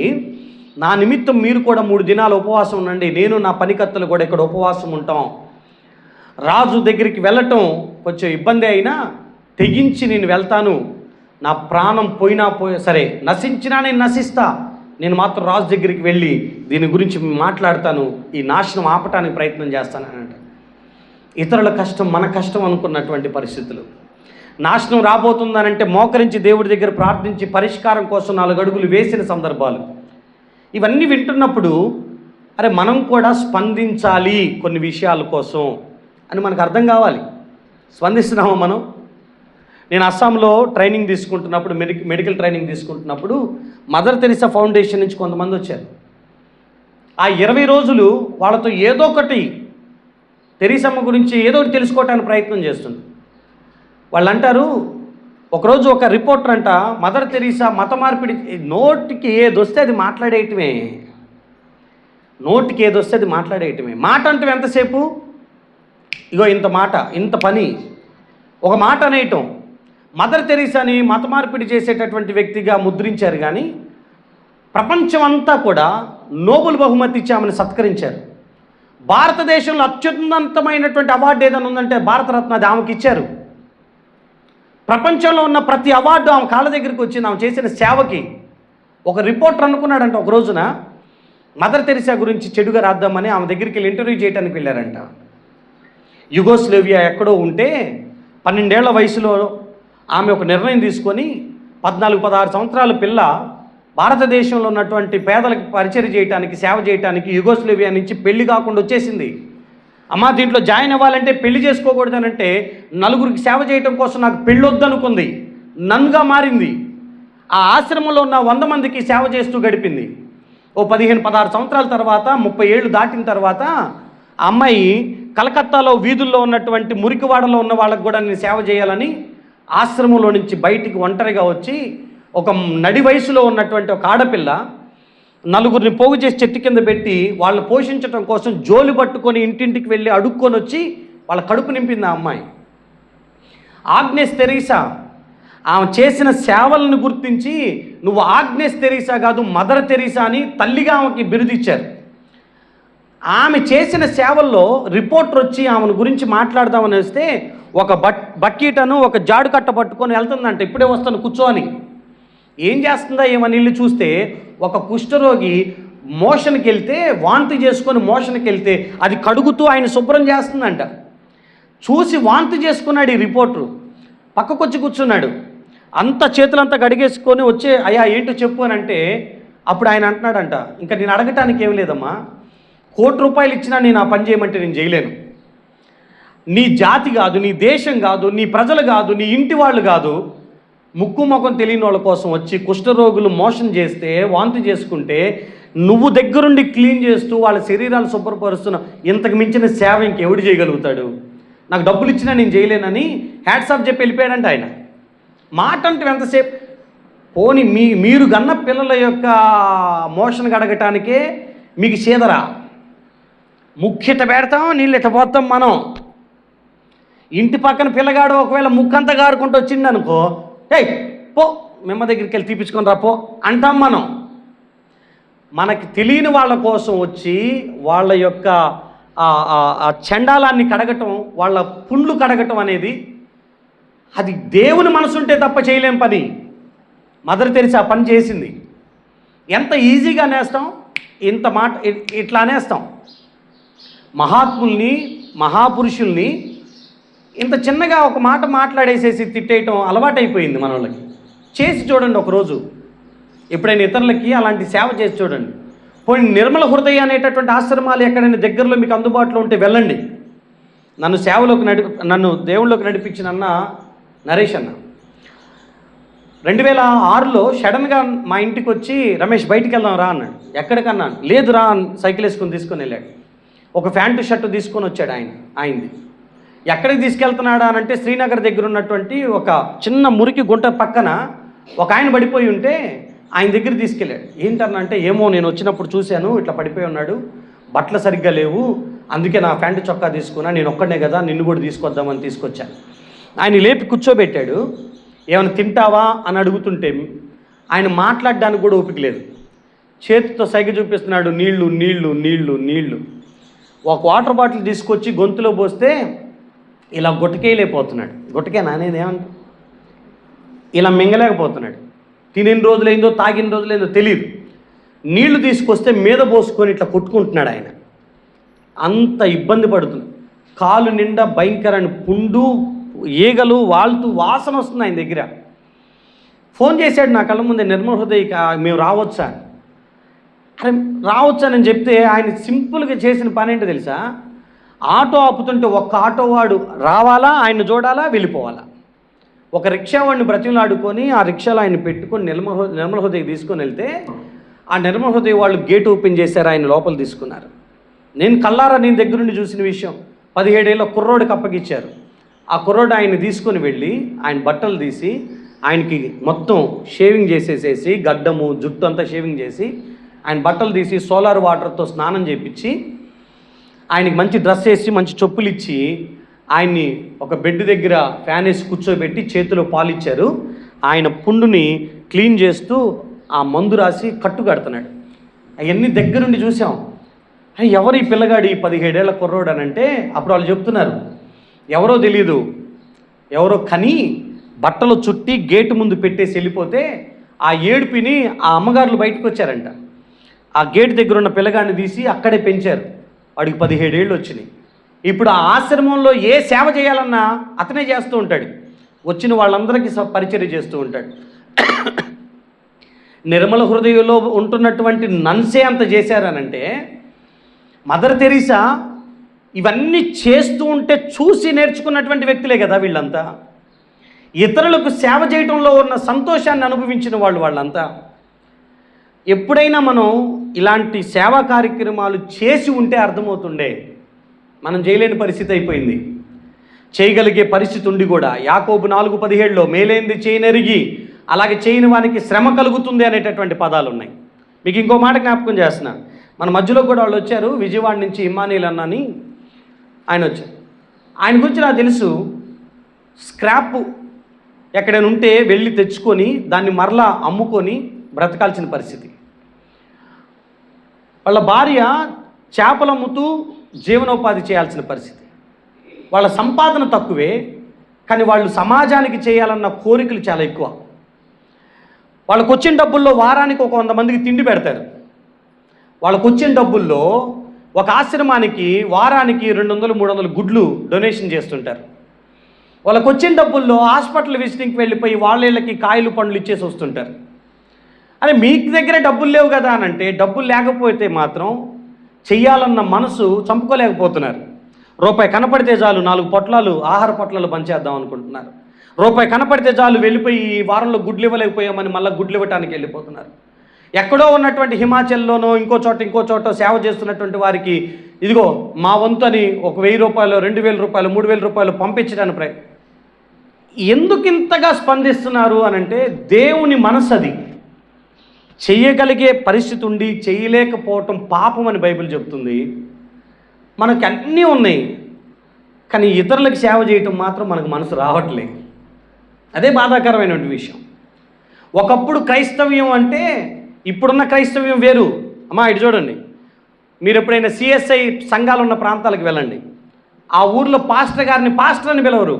నా నిమిత్తం మీరు కూడా 3 దినాలు ఉపవాసం ఉండండి, నేను నా పనికత్తలు కూడా ఇక్కడ ఉపవాసం ఉంటాం. రాజు దగ్గరికి వెళ్ళటం కొంచెం ఇబ్బంది అయినా తెగించి నేను వెళ్తాను, నా ప్రాణం పోయినా సరే, నశించినా నేను నశిస్తా, నేను మాత్రం రాజు దగ్గరికి వెళ్ళి దీని గురించి మాట్లాడతాను, ఈ నాశనం ఆపటానికి ప్రయత్నం చేస్తానని అంట. ఇతరుల కష్టం మన కష్టం అనుకున్నటువంటి పరిస్థితులు. నాశనం రాబోతుందనంటే మోకరించి దేవుడి దగ్గర ప్రార్థించి పరిష్కారం కోసం 4 అడుగులు వేసిన సందర్భాలు. ఇవన్నీ వింటున్నప్పుడు అరే మనం కూడా స్పందించాలి కొన్ని విషయాల కోసం అని మనకు అర్థం కావాలి. స్పందిస్తున్నామా మనం? నేను అస్సాంలో ట్రైనింగ్ తీసుకుంటున్నప్పుడు, మెడికల్ ట్రైనింగ్ తీసుకుంటున్నప్పుడు మదర్ తెరిసా ఫౌండేషన్ నుంచి కొంతమంది వచ్చారు. ఆ 20 రోజులు వాళ్ళతో ఏదో ఒకటి తెరీసమ్మ గురించి ఏదో ఒకటి తెలుసుకోవటానికి ప్రయత్నం చేస్తుంది. వాళ్ళు అంటారు, ఒకరోజు ఒక రిపోర్టర్ అంట, మదర్ తెరీసా మత మార్పిడి, నోటికి ఏదొస్తే అది మాట్లాడేయటమే, నోటికి ఏదొస్తే అది మాట్లాడేయటమే. మాట అంటే ఎంతసేపు, ఇగో ఇంత మాట, ఇంత పని, ఒక మాట అనేయటం. మదర్ తెరీసాని మత మార్పిడి చేసేటటువంటి వ్యక్తిగా ముద్రించారు, కానీ ప్రపంచం అంతా కూడా నోబెల్ బహుమతి ఇచ్చి ఆమెను సత్కరించారు. భారతదేశంలో అత్యున్నతమైనటువంటి అవార్డు ఏదైనా ఉందంటే భారతరత్న, అది ఆమెకి ఇచ్చారు. ప్రపంచంలో ఉన్న ప్రతి అవార్డు ఆమె కాళ్ళ దగ్గరికి వచ్చింది ఆమె చేసిన సేవకి. ఒక రిపోర్టర్ అనుకున్నాడంట ఒక రోజున మదర్ తెరీసా గురించి చెడుగా రాద్దామని ఆమె దగ్గరికి వెళ్ళి ఇంటర్వ్యూ చేయడానికి వెళ్ళారంట. యుగోస్లేవియా ఎక్కడో ఉంటే 12 ఏళ్ల వయసులో ఆమె ఒక నిర్ణయం తీసుకొని 14-16 సంవత్సరాల పిల్ల భారతదేశంలో ఉన్నటువంటి పేదలకు పరిచయం చేయడానికి, సేవ చేయడానికి యుగోస్లేవియా నుంచి పెళ్లి కాకుండా వచ్చేసింది. అమ్మ దీంట్లో జాయిన్ అవ్వాలంటే పెళ్లి చేసుకోకూడదనంటే 4గురికి సేవ చేయడం కోసం నాకు పెళ్ళొద్దనుకుంది, నన్నుగా మారింది. ఆ ఆశ్రమంలో ఉన్న 100 మందికి సేవ చేస్తూ గడిపింది. ఓ 15-16 సంవత్సరాల తర్వాత, 30 ఏళ్ళు దాటిన తర్వాత ఆ అమ్మాయి కలకత్తాలో వీధుల్లో ఉన్నటువంటి మురికివాడలో ఉన్న వాళ్ళకు కూడా నేను సేవ చేయాలని ఆశ్రమంలో నుంచి బయటికి ఒంటరిగా వచ్చి, ఒక నడి వయసులో ఉన్నటువంటి ఒక ఆడపిల్ల 4గురిని పోగు చేసి చెట్టు కింద పెట్టి వాళ్ళని పోషించడం కోసం జోలి పట్టుకొని ఇంటింటికి వెళ్ళి అడుక్కొని వచ్చి వాళ్ళ కడుపు నింపింది ఆ అమ్మాయి. ఆగ్నేస్ తెరీసా ఆమె చేసిన సేవలను గుర్తించి, నువ్వు ఆగ్నేస్ తెరీసా కాదు మదర్ తెరీసా అని తల్లిగా ఆమెకి బిరుదిచ్చారు. ఆమె చేసిన సేవల్లో రిపోర్టర్ వచ్చి ఆమెను గురించి మాట్లాడదామని వస్తే ఒక బకెట్ను ఒక జాడు కట్ట పట్టుకొని వెళ్తుందంట, ఇప్పుడే వస్తాను కూర్చోని. ఏం చేస్తుందా ఏమని ఇల్లు చూస్తే ఒక కుష్ఠరోగి మోషన్కి వెళ్తే, వాంతి చేసుకొని మోషన్కి వెళ్తే అది కడుగుతూ ఆయన శుభ్రం చేస్తుందంట. చూసి వాంతి చేసుకున్నాడు ఈ రిపోర్టరు, పక్కకొచ్చి కూర్చున్నాడు. అంత చేతులంతా కడిగేసుకొని వచ్చే, అయ్యా ఏంటో చెప్పు అని అంటే అప్పుడు ఆయన అంటున్నాడంట, ఇంకా నేను అడగటానికి ఏం లేదమ్మా, ₹1 కోటి ఇచ్చినా నేను ఆ పని చేయమంటే నేను చేయలేను. నీ జాతి కాదు, నీ దేశం కాదు, నీ ప్రజలు కాదు, నీ ఇంటి వాళ్ళు కాదు, ముక్కు ముఖం తెలియని వాళ్ళ కోసం వచ్చి కుష్ఠరోగులు మోషన్ చేస్తే, వాంతి చేసుకుంటే నువ్వు దగ్గరుండి క్లీన్ చేస్తూ వాళ్ళ శరీరాలు శుభ్రపరుస్తున్నావు. ఇంతకు మించిన సేవ ఇంకెవడు చేయగలుగుతాడు? నాకు డబ్బులు ఇచ్చినా నేను చేయలేనని హ్యాట్సాప్ చెప్పి వెళ్ళిపోయాడంట ఆయన. మాట అంటే ఎంతసేపు, పోని మీరు గన్న పిల్లల యొక్క మోషన్ గడగటానికే మీకు చీదరా, ముక్కిట పెడతాం, నీళ్ళు ఇట పోతాం మనం. ఇంటి పక్కన పిల్లగాడు ఒకవేళ ముక్కంతా గారుకుంటూ వచ్చింది అనుకో, ఏయ్ పో మిమ్మ దగ్గరికి వెళ్ళి తీపించుకొని రా పో అంటాం మనం. మనకి తెలియని వాళ్ళ కోసం వచ్చి వాళ్ళ యొక్క చండాలాన్ని కడగటం, వాళ్ళ పుండ్లు కడగటం అనేది అది దేవుని మనసుంటే తప్ప చేయలేం పని. మదర్ తెరీసా పని చేసింది. ఎంత ఈజీగా నేస్తాం, ఇంత మాట ఇట్లా అనేస్తాం. మహాత్ముల్ని, మహాపురుషుల్ని ఇంత చిన్నగా ఒక మాట మాట్లాడేసేసి తిట్టేయటం అలవాటైపోయింది మన వాళ్ళకి. చేసి చూడండి ఒకరోజు, ఎప్పుడైనా ఇతరులకి అలాంటి సేవ చేసి చూడండి. పోయి నిర్మల హృదయ అనేటటువంటి ఆశ్రమాలు ఎక్కడైనా దగ్గరలో మీకు అందుబాటులో ఉంటే వెళ్ళండి. నన్ను దేవుళ్ళలోకి నడిపించిన అన్న నరేష్ అన్న 2006లో సడన్గా మా ఇంటికి వచ్చి, రమేష్ బయటికి వెళ్దాం రా అన్నాడు. ఎక్కడికన్నా? లేదు రా, సైకిల్ వేసుకొని తీసుకొని వెళ్ళాడు. ఒక ప్యాంటు షర్టు తీసుకొని వచ్చాడు ఆయనది. ఎక్కడికి తీసుకెళ్తున్నాడా అనంటే శ్రీనగర్ దగ్గర ఉన్నటువంటి ఒక చిన్న మురికి గుంట పక్కన ఒక ఆయన పడిపోయి ఉంటే ఆయన దగ్గర తీసుకెళ్ళాడు. ఏంటన్నంటే, ఏమో నేను వచ్చినప్పుడు చూశాను ఇట్లా పడిపోయి ఉన్నాడు, బట్టలు సరిగ్గా లేవు, అందుకే నా ప్యాంటు చొక్కా తీసుకున్నా, నేను ఒక్కడే కదా నిన్ను కూడా తీసుకొద్దామని తీసుకొచ్చాను. ఆయన లేపి కూర్చోబెట్టాడు. ఏమైనా తింటావా అని అడుగుతుంటే ఆయన మాట్లాడడానికి కూడా ఓపిక లేదు. చేతితో సైగ చూపిస్తున్నాడు, నీళ్లు నీళ్లు నీళ్లు నీళ్లు. ఒక వాటర్ బాటిల్ తీసుకొచ్చి గొంతులో పోస్తే ఇలా గుట్టకేయలేకపోతున్నాడు. గుట్టకేనా అనేది ఏమంట, ఇలా మింగలేకపోతున్నాడు. తినిన రోజులైందో తాగిన రోజులైందో తెలియదు. నీళ్లు తీసుకొస్తే మీద పోసుకొని ఇట్లా కొట్టుకుంటున్నాడు ఆయన. అంత ఇబ్బంది పడుతుంది. కాలు నిండా భయంకరమైన పుండు, ఈగలు వాళ్తూ వాసన వస్తుంది ఆయన దగ్గర. ఫోన్ చేశాడు నా కళ్ళ ముందే, నిర్మల హృదయకి మేము రావచ్చా? అరే రావచ్చానని చెప్తే ఆయన సింపుల్గా చేసిన పని ఏంటో తెలుసా? ఆటో ఆపుతుంటే ఒక్క ఆటో వాడు రావాలా, ఆయన చూడాలా, వెళ్ళిపోవాలా. ఒక రిక్షా వాడిని బ్రతిమలాడుకొని ఆ రిక్షాలో ఆయన పెట్టుకొని నిర్మల హృదయకి తీసుకొని వెళ్తే ఆ నిర్మల హృదయ వాళ్ళు గేట్ ఓపెన్ చేశారు, ఆయన లోపల తీసుకున్నారు. నేను కల్లారా నేను దగ్గర నుండి చూసిన విషయం. 17 ఏళ్ళ కుర్రోడికి అప్పగిచ్చారు. ఆ కుర్రోడు ఆయన్ని తీసుకొని వెళ్ళి ఆయన బట్టలు తీసి ఆయనకి మొత్తం షేవింగ్ చేసేసేసి, గడ్డము జుట్టు అంతా షేవింగ్ చేసి ఆయన బట్టలు తీసి సోలార్ వాటర్తో స్నానం చేయించి ఆయనకి మంచి డ్రెస్ వేసి మంచి చెప్పులు ఇచ్చి ఆయన్ని ఒక బెడ్ దగ్గర ఫ్యాన్ వేసి కూర్చోబెట్టి చేతిలో పాలు ఇచ్చారు. ఆయన పుండుని క్లీన్ చేస్తూ ఆ మందు రాసి కట్టు కడుతున్నాడు. అవన్నీ దగ్గరుండి చూసాం. ఎవరు ఈ పిల్లగాడు, ఈ 17 ఏళ్ళ కుర్రోడు అని అంటే అప్పుడు వాళ్ళు చెప్తున్నారు, ఎవరో తెలీదు, ఎవరో కని బట్టలు చుట్టి గేటు ముందు పెట్టేసి వెళ్ళిపోతే ఆ ఏడుపిని ఆ అమ్మగారులు బయటకు వచ్చారంట. ఆ గేటు దగ్గర ఉన్న పిల్లగాడిని తీసి అక్కడే పెంచారు. వాడికి 17 ఏళ్ళు వచ్చినాయి. ఇప్పుడు ఆ ఆశ్రమంలో ఏ సేవ చేయాలన్నా అతనే చేస్తూ ఉంటాడు. వచ్చిన వాళ్ళందరికీ పరిచర్య చేస్తూ ఉంటాడు. నిర్మల హృదయంలో ఉంటున్నటువంటి నన్సే అంత చేశారనంటే, మదర్ తెరీసా ఇవన్నీ చేస్తూ ఉంటే చూసి నేర్చుకున్నటువంటి వ్యక్తులే కదా వీళ్ళంతా. ఇతరులకు సేవ చేయడంలో ఉన్న సంతోషాన్ని అనుభవించిన వాళ్ళంతా. ఎప్పుడైనా మనం ఇలాంటి సేవా కార్యక్రమాలు చేసి ఉంటే అర్థమవుతుండే. మనం చేయలేని పరిస్థితి అయిపోయింది. చేయగలిగే పరిస్థితి ఉండి కూడా యాకోబు 4:17లో మేలేంది చేయనెరిగి అలాగే చేయని వానికి శ్రమ కలుగుతుంది అనేటటువంటి పదాలు ఉన్నాయి. మీకు ఇంకో మాట జ్ఞాపకం చేస్తున్నా. మన మధ్యలో కూడా వాళ్ళు వచ్చారు, విజయవాడ నుంచి ఇమ్మానీల్ అన్నని ఆయన వచ్చారు. ఆయన గురించి నాకు తెలుసు. స్క్రాప్ ఎక్కడైనా ఉంటే వెళ్ళి తెచ్చుకొని దాన్ని మరలా అమ్ముకొని బ్రతకాల్సిన పరిస్థితి. వాళ్ళ భార్య చేపలు అమ్ముతూ జీవనోపాధి చేయాల్సిన పరిస్థితి. వాళ్ళ సంపాదన తక్కువే, కానీ వాళ్ళు సమాజానికి చేయాలన్న కోరికలు చాలా ఎక్కువ. వాళ్ళకు వచ్చిన డబ్బుల్లో వారానికి ఒక 100 మందికి తిండి పెడతారు. వాళ్ళకు వచ్చిన డబ్బుల్లో ఒక ఆశ్రమానికి వారానికి 200-300 గుడ్లు డొనేషన్ చేస్తుంటారు. వాళ్ళకు వచ్చిన డబ్బుల్లో హాస్పిటల్ విజిటింగ్కి వెళ్ళిపోయి వాళ్ళకి కాయలు పండ్లు ఇచ్చేసి వస్తుంటారు. అరే మీకు దగ్గర డబ్బులు లేవు కదా అని అంటే, డబ్బులు లేకపోతే మాత్రం చెయ్యాలన్న మనసు చంపుకోలేకపోతున్నారు. రూపాయి కనపడితే చాలు 4 పొట్లాలు ఆహార పొట్లాలు పంచేద్దాం అనుకుంటున్నారు. రూపాయి కనపడితే చాలు వెళ్ళిపోయి ఈ వారంలో గుడ్లు ఇవ్వలేకపోయామని మళ్ళీ గుడ్లు ఇవ్వటానికి వెళ్ళిపోతున్నారు. ఎక్కడో ఉన్నటువంటి హిమాచల్లోనో ఇంకో చోట సేవ చేస్తున్నటువంటి వారికి ఇదిగో మా వంతు అని ఒక 1000 రూపాయలు, 2000 రూపాయలు, 3000 రూపాయలు పంపించడానికి ఎందుకు ఇంతగా స్పందిస్తున్నారు అనంటే, దేవుని మనసు అది. చెయ్యగలిగే పరిస్థితి ఉండి చేయలేకపోవటం పాపం అని బైబిల్ చెబుతుంది. మనకు అన్నీ ఉన్నాయి, కానీ ఇతరులకు సేవ చేయటం మాత్రం మనకు మనసు రావట్లేదు. అదే బాధాకరమైనటువంటి విషయం. ఒకప్పుడు క్రైస్తవ్యం అంటే ఇప్పుడున్న క్రైస్తవ్యం వేరు. అమ్మా ఇటు చూడండి, మీరు ఎప్పుడైనా సిఎస్ఐ సంఘాలు ఉన్న ప్రాంతాలకు వెళ్ళండి. ఆ ఊర్లో పాస్టర్ గారిని పాస్టర్ అని పిలవరు.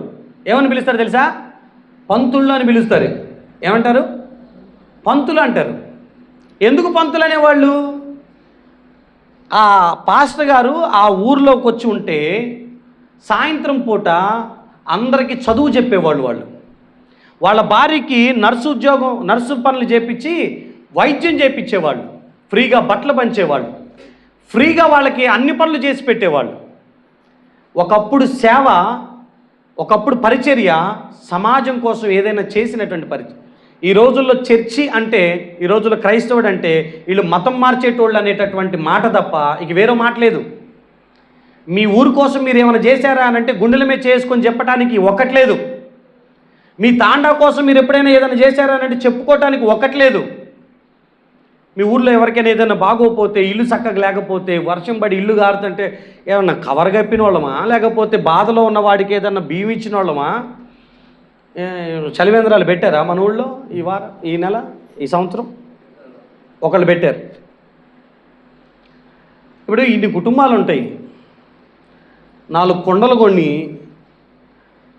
ఏమని పిలుస్తారు తెలుసా? పంతుళ్ళు అని పిలుస్తారు. ఏమంటారు? పంతులు అంటారు. ఎందుకు పంతులు అనేవాళ్ళు? ఆ పాస్టర్ గారు ఆ ఊర్లోకి వచ్చి ఉంటే సాయంత్రం పూట అందరికీ చదువు చెప్పేవాళ్ళు. వాళ్ళ భార్యకి నర్సు పనులు చేపించి వైద్యం చేయించేవాళ్ళు, ఫ్రీగా బట్టలు పంచేవాళ్ళు, ఫ్రీగా వాళ్ళకి అన్ని పనులు చేసి పెట్టేవాళ్ళు. ఒకప్పుడు సేవ, ఒకప్పుడు పరిచర్య, సమాజం కోసం ఏదైనా చేసినటువంటి పరిచర్య. ఈ రోజుల్లో చర్చి అంటే, ఈ రోజుల్లో క్రైస్తవుడు అంటే వీళ్ళు మతం మార్చేటోళ్ళు అనేటటువంటి మాట తప్ప ఇక వేరే మాట లేదు. మీ ఊరు కోసం మీరు ఏమైనా చేశారా అనంటే గుండెల మీద చేసుకొని చెప్పడానికి ఒకట్లేదు. మీ తాండా కోసం మీరు ఎప్పుడైనా ఏదైనా చేశారా అనంటే చెప్పుకోవటానికి ఒకట్లేదు. మీ ఊర్లో ఎవరికైనా ఏదైనా బాగోపోతే, ఇల్లు చక్కగా లేకపోతే, వర్షం పడి ఇల్లు గారుతుంటే ఏమన్నా కవర్ కప్పిన వాళ్ళమా, లేకపోతే బాధలో ఉన్న వాడికి ఏదన్నా బియ్యం ఇచ్చిన వాళ్ళమా? చలివేంద్రాలు పెట్టారా మన ఊళ్ళో ఈ నెల ఈ సంవత్సరం? ఒకళ్ళు పెట్టారు. ఇప్పుడు ఇన్ని కుటుంబాలు ఉంటాయి. 4 కుండలు కొని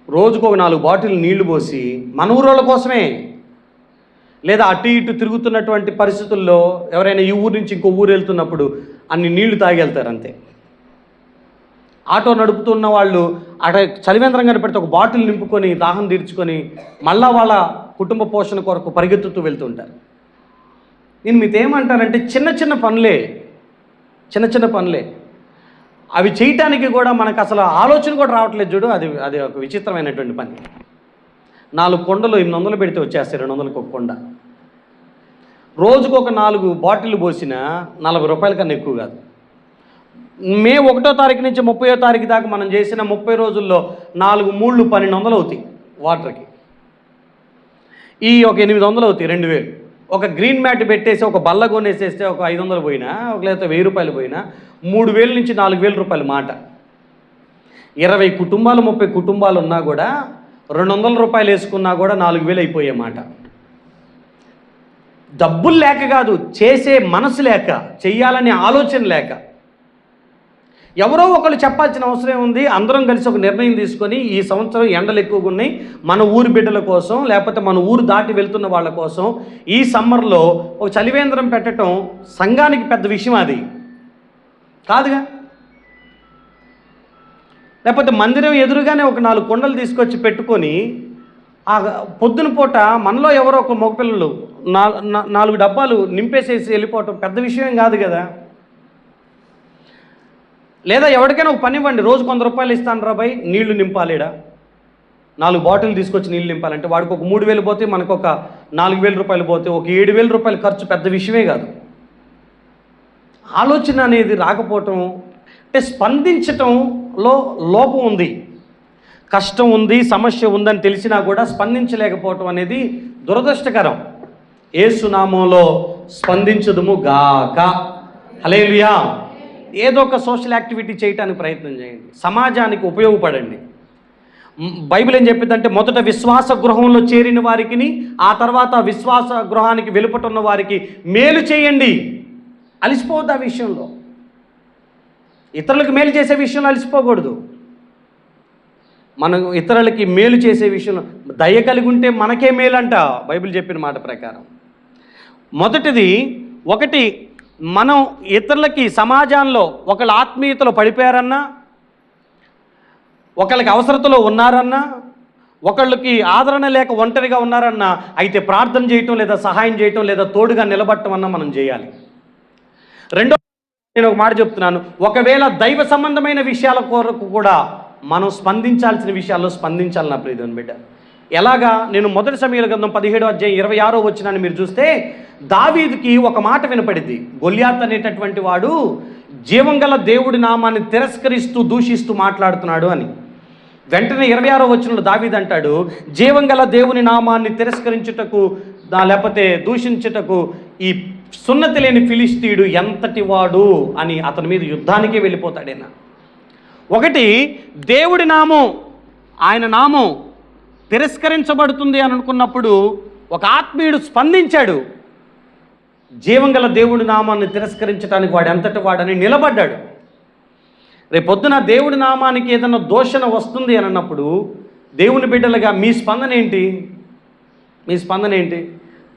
రోజుకు ఒక 4 బాటిల్ నీళ్లు పోసి మన ఊరోళ్ళ కోసమే. లేదా అటు ఇటు తిరుగుతున్నటువంటి పరిస్థితుల్లో ఎవరైనా ఈ ఊరు నుంచి ఇంకో ఊరు వెళ్తున్నప్పుడు అన్ని నీళ్లు తాగి వెళ్తారు అంతే. ఆటో నడుపుతున్న వాళ్ళు అక్కడ చలివేంద్రం కనిపెడితే ఒక బాటిల్ నింపుకొని దాహం తీర్చుకొని మళ్ళా వాళ్ళ కుటుంబ పోషణ కొరకు పరిగెత్తుతూ వెళ్తుంటారు. నేను మీతో ఏమంటానంటే చిన్న చిన్న పనులే అవి చేయటానికి కూడా మనకు అసలు ఆలోచన కూడా రావట్లేదు చూడు. అది ఒక విచిత్రమైనటువంటి పని. 4 కొండలు 800 పెడితే వచ్చేస్తాయి, 200కి ఒక కొండ. రోజుకు ఒక 4 బాటిల్ పోసినా 40 రూపాయల కన్నా ఎక్కువ కాదు. మే 1వ తారీఖు నుంచి 30వ తారీఖు దాకా మనం చేసిన 30 రోజుల్లో 4 మూళ్ళు 1200 అవుతాయి వాటర్కి. ఈ ఒక 800 అవుతాయి, 2000. ఒక గ్రీన్ మ్యాట్ పెట్టేసి ఒక బల్ల కొనేసేస్తే ఒక 500 పోయినా, ఒక లేదా 1000 రూపాయలు పోయినా 3000 నుంచి 4000 రూపాయలు మాట. 20 కుటుంబాలు 30 కుటుంబాలు ఉన్నా కూడా 200 రూపాయలు వేసుకున్నా కూడా 4000 అయిపోయే మాట. డబ్బులు లేక కాదు, చేసే మనసు లేక, చెయ్యాలనే ఆలోచన లేక. ఎవరో ఒకరు చెప్పాల్సిన అవసరం ఉంది. అందరం కలిసి ఒక నిర్ణయం తీసుకొని ఈ సంవత్సరం ఎండలు ఎక్కువగా ఉన్నాయి, మన ఊరి బిడ్డల కోసం లేకపోతే మన ఊరు దాటి వెళ్తున్న వాళ్ళ కోసం ఈ సమ్మర్లో ఒక చలివేంద్రం పెట్టడం సంఘానికి పెద్ద విషయం అది కాదుగా. లేకపోతే మందిరం ఎదురుగానే ఒక 4 కొండలు తీసుకొచ్చి పెట్టుకొని ఆ పొద్దున పూట మనలో ఎవరో ఒక మగపిల్లలు 4 డబ్బాలు నింపేసేసి వెళ్ళిపోవటం పెద్ద విషయం కాదు కదా. లేదా ఎవరికైనా ఒక పని ఇవ్వండి, రోజు 100 రూపాయలు ఇస్తాను రాబాయ్, నీళ్లు నింపాలేడా, 4 బాటిల్ తీసుకొచ్చి నీళ్ళు నింపాలంటే వాడికి ఒక 3000 పోతే మనకు ఒక 4000 రూపాయలు పోతే ఒక 7000 రూపాయల ఖర్చు పెద్ద విషయమే కాదు. ఆలోచన అనేది రాకపోవటం అంటే స్పందించటంలో లోపం ఉంది. కష్టం ఉంది, సమస్య ఉందని తెలిసినా కూడా స్పందించలేకపోవటం అనేది దురదృష్టకరం. యేసు నామములో స్పందించుదుము గాక. హల్లెలూయా. ఏదో ఒక సోషల్ యాక్టివిటీ చేయడానికి ప్రయత్నం చేయండి, సమాజానికి ఉపయోగపడండి. బైబిల్ ఏం చెప్పిందంటే మొదట విశ్వాస గృహంలో చేరిన వారికి, ఆ తర్వాత విశ్వాస గృహానికి వెలుపటున్న వారికి మేలు చేయండి. అలిసిపోవద్దు ఆ విషయంలో. ఇతరులకు మేలు చేసే విషయంలో అలిసిపోకూడదు. మనం ఇతరులకి మేలు చేసే విషయంలో దయ కలిగి ఉంటే మనకే మేలంట బైబిల్ చెప్పిన మాట ప్రకారం. మొదటిది ఒకటి, మనం ఇతరులకి సమాజంలో ఒకళ్ళ ఆత్మీయతలో పడిపోయారన్నా, ఒకళ్ళకి అవసరతలో ఉన్నారన్నా, ఒకళ్ళకి ఆదరణ లేక ఒంటరిగా ఉన్నారన్నా అయితే ప్రార్థన చేయటం లేదా సహాయం చేయటం లేదా తోడుగా నిలబడటం అన్నా మనం చేయాలి. రెండో, నేను ఒక మాట చెప్తున్నాను, ఒకవేళ దైవ సంబంధమైన విషయాల కొరకు కూడా మనం స్పందించాల్సిన విషయాల్లో స్పందించాలి నా ప్రియమైన బిడ్డ. ఎలాగా? నేను మొదటి సమూయేలు గ్రంథం 17వ అధ్యాయం 26వ వచనాన్ని మీరు చూస్తే దావీదుకి ఒక మాట వినపడింది. గొల్యాత్ అనేటటువంటి వాడు జీవం గల దేవుడి నామాన్ని తిరస్కరిస్తూ దూషిస్తూ మాట్లాడుతున్నాడు అని. వెంటనే 26వ వచనంలో దావీదు అంటాడు, జీవం గల దేవుని నామాన్ని తిరస్కరించుటకు లేకపోతే దూషించుటకు ఈ సున్నతి లేని ఫిలిస్తీయుడు ఎంతటి వాడు అని అతని మీద యుద్ధానికే వెళ్ళిపోతాడేనా. ఒకటి, దేవుడి నామం, ఆయన నామం తిరస్కరించబడుతుంది అని అనుకున్నప్పుడు ఒక ఆత్మీయుడు స్పందించాడు. జీవం గల దేవుడి నామాన్ని తిరస్కరించడానికి వాడు ఎంతటి వాడని నిలబడ్డాడు. రేపొద్దున దేవుడి నామానికి ఏదైనా దోషణ వస్తుంది అని అన్నప్పుడు దేవుని బిడ్డలుగా మీ స్పందన ఏంటి? మీ స్పందన ఏంటి?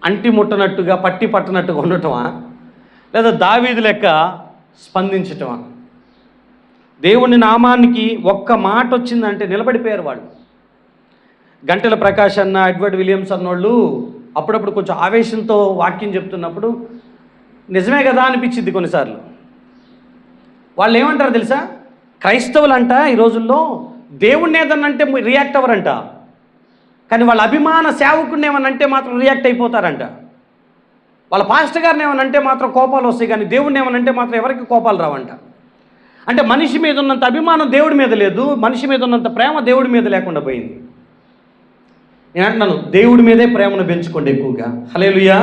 అంటి ముట్టనట్టుగా పట్టి పట్టనట్టుగా ఉండటమా, లేదా దావీదు లెక్క స్పందించటమా? దేవుని నామానికి ఒక్క మాట వచ్చిందంటే నిలబడిపోయారు వాళ్ళు. గంటెల ప్రకాష్ అన్న, ఎడ్వర్డ్ విలియమ్స్ అన్నోళ్ళు అప్పుడప్పుడు కొంచెం ఆవేశంతో వాక్యం చెప్తున్నప్పుడు నిజమే కదా అనిపించింది కొన్నిసార్లు. వాళ్ళు ఏమంటారు తెలుసా? క్రైస్తవులంట ఈ రోజుల్లో దేవుణ్ణి ఏదన్నంటే రియాక్ట్ అవ్వరంట, కానీ వాళ్ళ అభిమాన సేవకుడిని ఏమనంటే మాత్రం రియాక్ట్ అయిపోతారంట. వాళ్ళ పాస్టర్ గారిని ఏమనంటే మాత్రం కోపాలు వస్తాయి, కానీ దేవుడిని ఏమనంటే మాత్రం ఎవరికి కోపాలు రావంట. అంటే మనిషి మీద ఉన్నంత అభిమానం దేవుడి మీద లేదు, మనిషి మీద ఉన్నంత ప్రేమ దేవుడి మీద లేకుండా పోయింది. నేను అంటున్నాను, దేవుడి మీదే ప్రేమను పెంచుకోండి ఎక్కువగా. హల్లెలూయా.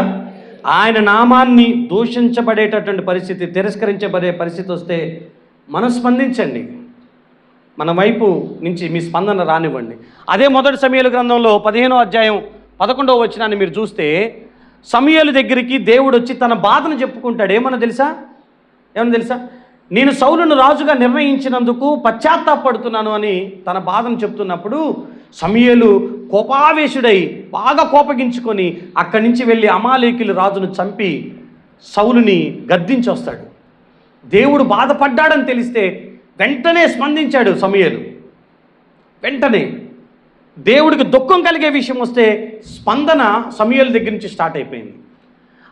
ఆయన నామాన్ని దూషించబడేటటువంటి పరిస్థితి, తిరస్కరించబడే పరిస్థితి వస్తే మనం స్పందించండి. మన వైపు నుంచి మీ స్పందన రానివ్వండి. అదే మొదటి సమూయేలు గ్రంథంలో 15వ అధ్యాయం 11వ వచనాన్ని మీరు చూస్తే సమూయేలు దగ్గరికి దేవుడు వచ్చి తన బాధను చెప్పుకుంటాడు. ఏమన్నా తెలుసా? నేను సౌలును రాజుగా నిర్ణయించినందుకు పశ్చాత్తాపడుతున్నాను అని తన బాధను చెప్తున్నప్పుడు సమూయేలు కోపావేశుడై బాగా కోపగించుకొని అక్కడి నుంచి వెళ్ళి అమాలేకీయుల రాజును చంపి సౌలుని గద్దించి వస్తాడు. దేవుడు బాధపడ్డాడని తెలిస్తే వెంటనే స్పందించాడు సమూయేలు. వెంటనే దేవుడికి దుఃఖం కలిగే విషయం వస్తే స్పందన సమూయేలు దగ్గర నుంచి స్టార్ట్ అయిపోయింది.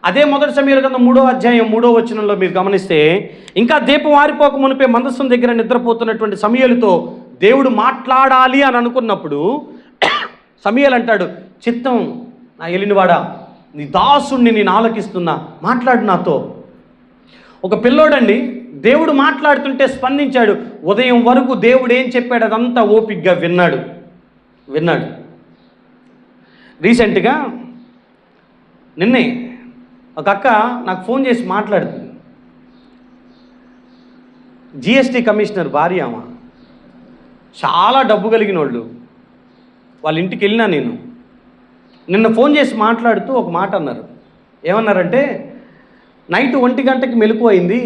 అదే మొదటి సమూయేలు గ్రంథం 3వ అధ్యాయం 3వ వచనంలో మీరు గమనిస్తే, ఇంకా దీపం ఆరిపోక మునిపే మందసం దగ్గర నిద్రపోతున్నటువంటి సమూయేలుతో దేవుడు మాట్లాడాలి అని అనుకున్నప్పుడు సమూయేలు అంటాడు, చిత్తం నా ఎలినివాడా, నీ దాసుణ్ణి నేను ఆలకిస్తున్నా, మాట్లాడు నాతో. ఒక పిల్లోడండి దేవుడు మాట్లాడుతుంటే స్పందించాడు. ఉదయం వరకు దేవుడు ఏం చెప్పాడు అదంతా ఓపిగ్గా విన్నాడు. రీసెంట్గా నిన్నే ఒక అక్క నాకు ఫోన్ చేసి మాట్లాడుతుంది. జిఎస్టీ కమిషనర్ భార్య ఆమె, చాలా డబ్బు కలిగిన వాళ్ళు. వాళ్ళ ఇంటికి వెళ్ళినా నేను నిన్న ఫోన్ చేసి మాట్లాడుతూ ఒక మాట అన్నారు. ఏమన్నారంటే, నైట్ 1 గంటకి మెలకువ అయింది,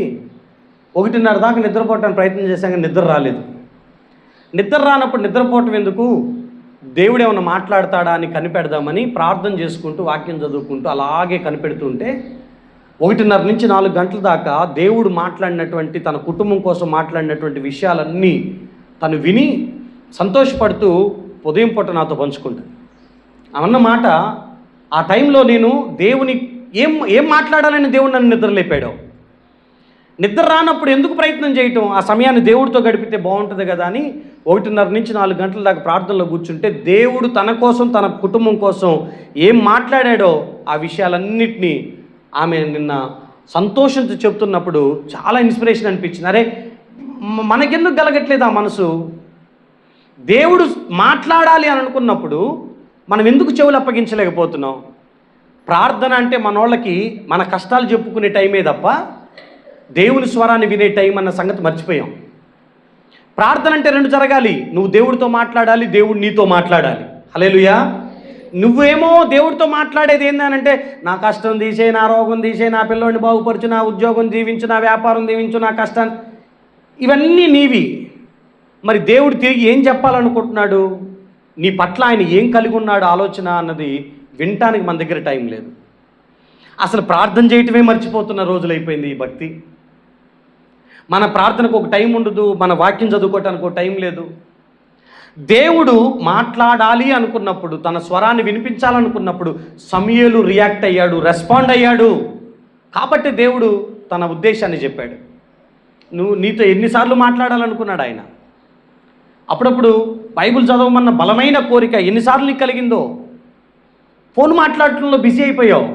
1:30 దాకా నిద్రపోవటానికి ప్రయత్నం చేశాక నిద్ర రాలేదు. నిద్ర రానప్పుడు నిద్రపోవటం ఎందుకు, దేవుడు ఏమైనా మాట్లాడతాడా అని కనిపెడదామని ప్రార్థన చేసుకుంటూ వాక్యం చదువుకుంటూ అలాగే కనిపెడుతుంటే 1:30 నుంచి 4 గంటల దాకా దేవుడు మాట్లాడినటువంటి, తన కుటుంబం కోసం మాట్లాడినటువంటి విషయాలన్నీ తను విని సంతోషపడుతూ ఉదయం పూట నాతో పంచుకుంటాను. అన్న మాట, ఆ టైంలో నేను దేవుని ఏం మాట్లాడాలని దేవుడు నన్ను నిద్ర లేపాడు. నిద్ర రానప్పుడు ఎందుకు ప్రయత్నం చేయటం, ఆ సమయాన్ని దేవుడితో గడిపితే బాగుంటుంది కదా అని 1:30 నుంచి 4 గంటల దాకా ప్రార్థనలో కూర్చుంటే దేవుడు తన కోసం, తన కుటుంబం కోసం ఏం మాట్లాడాడో ఆ విషయాలన్నింటినీ ఆమె నిన్న సంతోషంతో చెప్తున్నప్పుడు చాలా ఇన్స్పిరేషన్ అనిపించింది. అరే, మనకెందుకు కలగట్లేదు ఆ మనసు? దేవుడు మాట్లాడాలి అని అనుకున్నప్పుడు మనం ఎందుకు చెవులు అప్పగించలేకపోతున్నాం? ప్రార్థన అంటే మనోళ్ళకి మన కష్టాలు చెప్పుకునే టైమే తప్ప దేవుని స్వరాన్ని వినే టైం అన్న సంగతి మర్చిపోయాం. ప్రార్థన అంటే 2 జరగాలి. నువ్వు దేవుడితో మాట్లాడాలి, దేవుడు నీతో మాట్లాడాలి. హల్లెలూయా. నువ్వేమో దేవుడితో మాట్లాడేది ఏందనంటే, నా కష్టం తీసే, నా రోగం తీసే, నా పిల్లోడిని బాగుపరచు, నా ఉద్యోగం దీవించు, నా వ్యాపారం దీవించు, నా కష్టాన్ని, ఇవన్నీ నీవి. మరి దేవుడు తిరిగి ఏం చెప్పాలనుకుంటున్నాడు, నీ పట్ల ఆయన ఏం కలిగి ఉన్నాడు ఆలోచన అన్నది వినటానికి మన దగ్గర టైం లేదు. అసలు ప్రార్థన చేయటమే మర్చిపోతున్న రోజులైపోయింది ఈ భక్తి. మన ప్రార్థనకు ఒక టైం ఉండదు, మన వాక్యం చదువుకోవటానికి ఒక టైం లేదు. దేవుడు మాట్లాడాలి అనుకున్నప్పుడు, తన స్వరాన్ని వినిపించాలనుకున్నప్పుడు సమూయేలు రియాక్ట్ అయ్యాడు, రెస్పాండ్ అయ్యాడు. కాబట్టి దేవుడు తన ఉద్దేశాన్ని చెప్పాడు. నీతో ఎన్నిసార్లు మాట్లాడాలనుకున్నాడు ఆయన. అప్పుడప్పుడు బైబిల్ చదవమన్న బలమైన కోరిక ఎన్నిసార్లు నీకు కలిగిందో. ఫోన్ మాట్లాడటంలో బిజీ అయిపోయావు,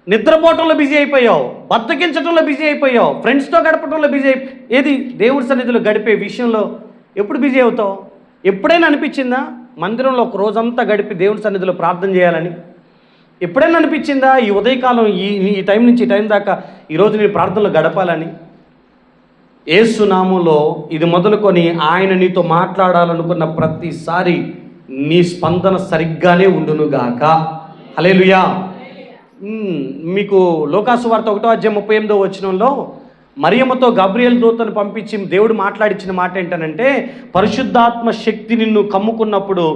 నిద్రపోవటంలో బిజీ అయిపోయావు, బద్దకించడంలో బిజీ అయిపోయావు, ఫ్రెండ్స్తో గడపడంలో బిజీ ఏది దేవుడి సన్నిధిలో గడిపే విషయంలో ఎప్పుడు బిజీ అవుతావు? ఎప్పుడైనా అనిపించిందా మందిరంలో ఒక రోజంతా గడిపి దేవుడి సన్నిధిలో ప్రార్థన చేయాలని? ఎప్పుడైనా అనిపించిందా ఈ ఉదయకాలం ఈ టైం నుంచి ఈ టైం దాకా ఈరోజు నేను ప్రార్థనలో గడపాలని? యేసు నామములో ఇది మొదలుకొని ఆయన నీతో మాట్లాడాలనుకున్న ప్రతిసారి నీ స్పందన సరిగ్గానే ఉండునుగాక. హల్లెలూయా. మీకు లోకాసు వార్త 1వ అధ్యాయం 38వ వచనంలో మరియమ్మతో గబ్రియల్ దూతను పంపించి దేవుడు మాట్లాడించిన మాట ఏంటనంటే, పరిశుద్ధాత్మ శక్తి నిన్ను కమ్ముకున్నప్పుడు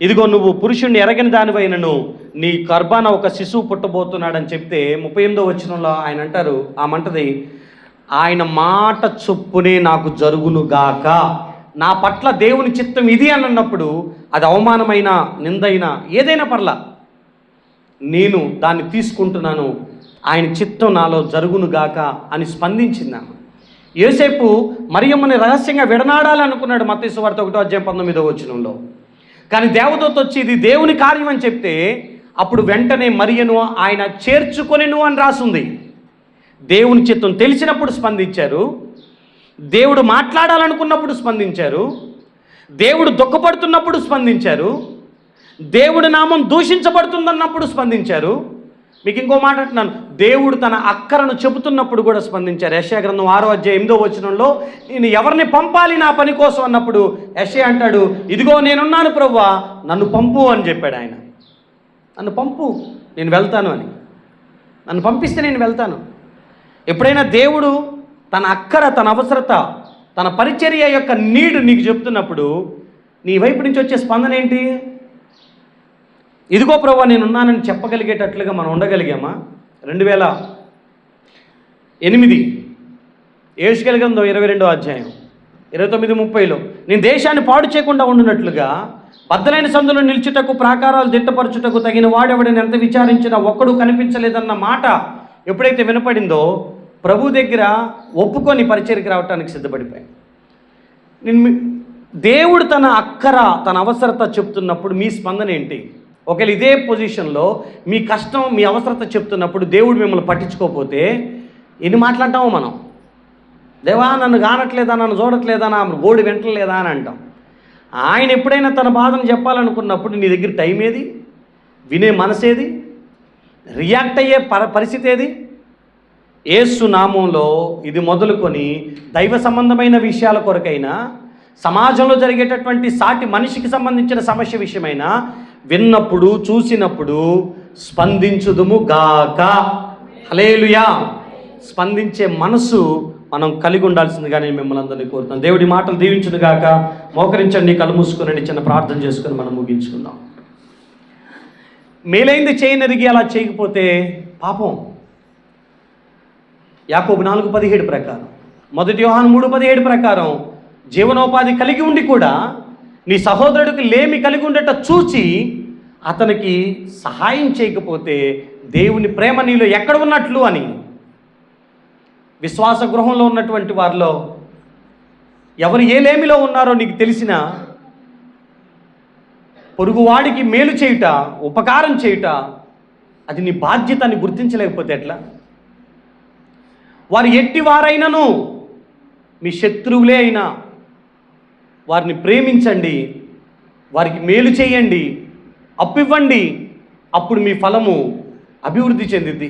ఇదిగో నువ్వు పురుషుణ్ణి ఎరగని దానివైనను నీ గర్భాన ఒక శిశువు పుట్టబోతున్నాడని చెప్తే 38వ వచనంలో ఆయన అంటారు, ఆమంటది, ఆయన మాట చొప్పునే నాకు జరుగునుగాక. నా పట్ల దేవుని చిత్తం ఇది అని అన్నప్పుడు అది అవమానమైన, నిందైనా, ఏదైనా పర్లా నేను దాన్ని తీసుకుంటున్నాను, ఆయన చిత్తం నాలో జరుగునుగాక అని స్పందించిందాను. యోసేపు మరియమ్మని రహస్యంగా విడనాడాలనుకున్నాడు మత్తయి సువార్త 1వ అధ్యాయం 19వ వచనంలో. కానీ దేవదూత వచ్చి ఇది దేవుని కార్యం అని చెప్తే అప్పుడు వెంటనే మరియను ఆయన చేర్చుకొనెను అని రాసుంది. దేవుని చిత్తం తెలిసినప్పుడు స్పందించారు, దేవుడు మాట్లాడాలనుకున్నప్పుడు స్పందించారు, దేవుడు దుఃఖపడుతున్నప్పుడు స్పందించారు, దేవుడి నామం దూషించబడుతుందన్నప్పుడు స్పందించారు. మీకు ఇంకో మాట అంటున్నాను, దేవుడు తన అక్కరను చెబుతున్నప్పుడు కూడా స్పందించారు. యెషయా గ్రంథం 6వ అధ్యాయం 8వ వచనంలో నేను ఎవరిని పంపాలి నా పని కోసం అన్నప్పుడు యెషయా అంటాడు, ఇదిగో నేనున్నాను ప్రభువా, నన్ను పంపు అని చెప్పాడు ఆయన. నన్ను పంపు, నేను వెళ్తాను అని. నన్ను పంపిస్తే నేను వెళ్తాను. ఎప్పుడైనా దేవుడు తన అక్కర, తన అవసరత, తన పరిచర్య యొక్క నీడు నీకు చెప్తున్నప్పుడు నీ వైపు నుంచి వచ్చే స్పందన ఏంటి? ఇదిగో ప్రభువా నేనున్నానని చెప్పగలిగేటట్లుగా మనం ఉండగలిగామా? 2008 యెహెజ్కేలు గ్రంథం 22వ అధ్యాయం 29-30లో నేను దేశాన్ని పాడు చేయకుండా ఉండునట్లుగా బద్దలైన సందులో నిల్చుటకు ప్రాకారాలు దిట్టపరచుటకు తగిన వాడెవడని ఎంత విచారించినా ఒక్కడు కనిపించలేదన్న మాట ఎప్పుడైతే వినపడిందో ప్రభు దగ్గర ఒప్పుకొని పరిచర్యకి రావడానికి సిద్ధపడిపోయాను. దేవుడు తన అక్కర తన అవసరత చెప్తున్నప్పుడు మీ స్పందన ఏంటి? ఒకవేళ ఇదే పొజిషన్లో మీ కష్టం మీ అవసరత చెప్తున్నప్పుడు దేవుడు మిమ్మల్ని పట్టించుకోకపోతే ఎన్ని మాట్లాడతామో మనం, దేవా నన్ను కానట్లేదా, నన్ను చూడట్లేదా, నా గోడు వింటలేదా అని అంటాం. ఆయన ఎప్పుడైనా తన బాధను చెప్పాలనుకున్నప్పుడు నీ దగ్గర టైం ఏది, వినే మనసేది, రియాక్ట్ అయ్యే పరిస్థితి ఏది? యేసు నామంలో ఇది మొదలుకొని దైవ సంబంధమైన విషయాల కొరకైనా సమాజంలో జరిగేటటువంటి సాటి మనిషికి సంబంధించిన సమస్య విషయమైనా విన్నప్పుడు చూసినప్పుడు స్పందించుదుము గాక. హల్లెలూయా. స్పందించే మనసు మనం కలిగి ఉండాల్సిందిగా నేను మిమ్మల్ని అందరినీ కోరుతాను. దేవుడి మాటలు దీవించును గాక. మోకరించండి, కళ్ళు మూసుకుని చిన్న ప్రార్థన చేసుకుని మనం ముగించుకుందాం. మేలైంది చేయనరిగి అలా చేయకపోతే పాపం. యాకోబు 4:17 ప్రకారం, 1 యోహాను 3:17 ప్రకారం జీవనోపాధి కలిగి ఉండి కూడా నీ సహోదరుడికి లేమి కలిగి ఉండట చూచి అతనికి సహాయం చేయకపోతే దేవుని ప్రేమ నీలో ఎక్కడ ఉన్నట్లు అని. విశ్వాస గృహంలో ఉన్నటువంటి వారిలో ఎవరు ఏ లేమిలో ఉన్నారో నీకు తెలిసిన పొరుగువాడికి మేలు చేయుట, ఉపకారం చేయుట అది నీ బాధ్యత అని గుర్తించలేకపోతే ఎట్లా? వారు ఎట్టివారైనను మీ శత్రువులే అయినా వారిని ప్రేమించండి, వారికి మేలు చేయండి, అప్పివ్వండి. అప్పుడు మీ ఫలము అభివృద్ధి చెందిద్ది.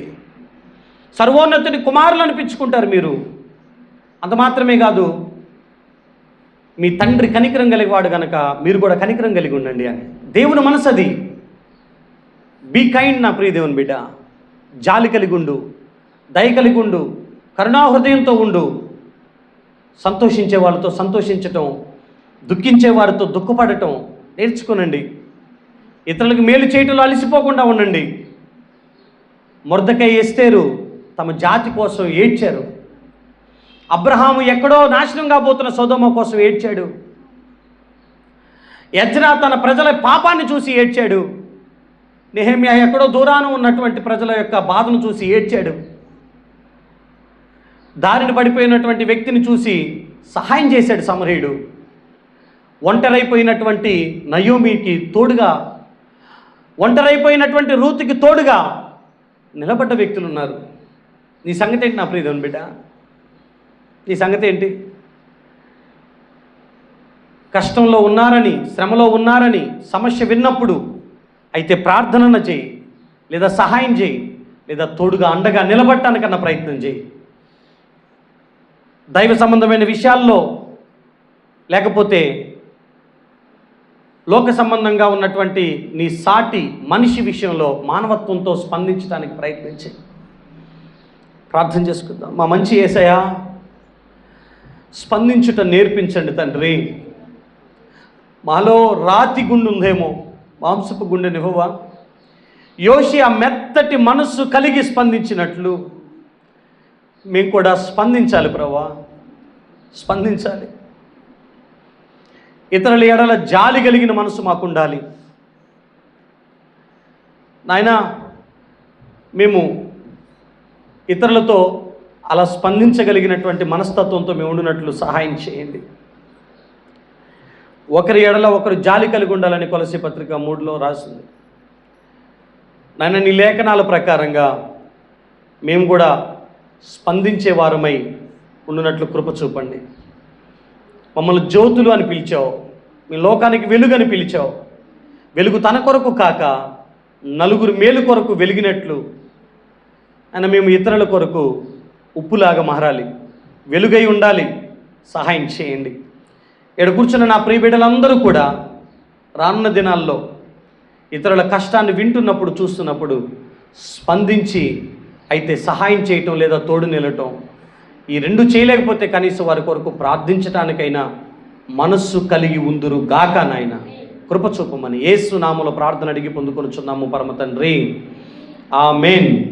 సర్వోన్నతుని కుమారులు అనిపించుకుంటారు మీరు. అంత మాత్రమే కాదు, మీ తండ్రి కనికరం కలిగివాడు కనుక మీరు కూడా కనికరం కలిగి ఉండండి అని. దేవుని మనసు అది. బీ కైండ్ నా ప్రియ దేవుని బిడ్డ. జాలి కలిగి ఉండు, దయ కలిగి ఉండు, కరుణాహృదయంతో ఉండు. సంతోషించే వాళ్ళతో సంతోషించటం, దుఃఖించే వారితో దుఃఖపడటం నేర్చుకోనండి. ఇతరులకు మేలు చేయటంలో అలసిపోకుండా ఉండండి. మొర్దెకై, ఎస్తేరు తమ జాతి కోసం ఏడ్చారు. అబ్రహాము ఎక్కడో నాశనం కాబోతున్న సొదొమ కోసం ఏడ్చాడు. ఎజ్రా తన ప్రజల పాపాన్ని చూసి ఏడ్చాడు. నెహెమ్యా ఎక్కడో దూరాన ఉన్నటువంటి ప్రజల యొక్క బాధను చూసి ఏడ్చాడు. దారిన పడిపోయినటువంటి వ్యక్తిని చూసి సహాయం చేశాడు సమరయుడు. ఒంటరైపోయినటువంటి నయోమికి తోడుగా, ఒంటరైపోయినటువంటి రూతుకి తోడుగా నిలబడ్డ వ్యక్తులు ఉన్నారు. నీ సంగతి ఏంటి నా ప్రియదేవుని బిడ్డ? నీ సంగతి ఏంటి? కష్టంలో ఉన్నారని, శ్రమలో ఉన్నారని సమస్య విన్నప్పుడు అయితే ప్రార్థన చేయి, లేదా సహాయం చేయి, లేదా తోడుగా అండగా నిలబడటానికన్నా ప్రయత్నం చేయి. దైవ సంబంధమైన విషయాల్లో లేకపోతే లోక సంబంధంగా ఉన్నటువంటి నీ సాటి మనిషి విషయంలో మానవత్వంతో స్పందించడానికి ప్రయత్నించి ప్రార్థన చేసుకుందాం. మా మంచి యేసయ్యా, స్పందించుట నేర్పించండి తండ్రి. మాలో రాతి గుండె ఉందేమో, మాంసపు గుండె నివ్వవా? యోషియా మెత్తటి మనస్సు కలిగి స్పందించినట్లు మేము కూడా స్పందించాలి ప్రభువా, స్పందించాలి. ఇతరుల ఎడల జాలి కలిగిన మనసు మాకు ఉండాలి నాయనా. మేము ఇతరులతో అలా స్పందించగలిగినటువంటి మనస్తత్వంతో మేము ఉండినట్లు సహాయం చేయండి. ఒకరి ఎడల ఒకరు జాలి కలిగి ఉండాలని కొలసీ పత్రిక 3లో రాసింది. నాయన నీ లేఖనాల ప్రకారంగా మేము కూడా స్పందించే వారమై ఉండునట్లు కృప చూపండి. మమ్మల్ని జ్యోతులు అని పిలిచావు, మీ లోకానికి వెలుగు అని పిలిచావు. వెలుగు తన కొరకు కాక నలుగురు మేలు కొరకు వెలిగినట్లు ఆయన మేము ఇతరుల కొరకు ఉప్పులాగా మారాలి, వెలుగై ఉండాలి. సహాయం చేయండి. ఇక్కడ కూర్చున్న నా ప్రియ బిడ్డలందరూ కూడా రానున్న దినాల్లో ఇతరుల కష్టాన్ని వింటున్నప్పుడు, చూస్తున్నప్పుడు స్పందించి అయితే సహాయం చేయటం లేదా తోడు నిలటం, ఈ రెండు చేయలేకపోతే కనీసం వారి కొరకు ప్రార్థించడానికైనా మనస్సు కలిగి ఉందురు గాక నాయన. కృప చూపమని యేసు నామములో ప్రార్థన అడిగి పొందుకొనుచున్నాము పరమ తండ్రి. ఆమేన్.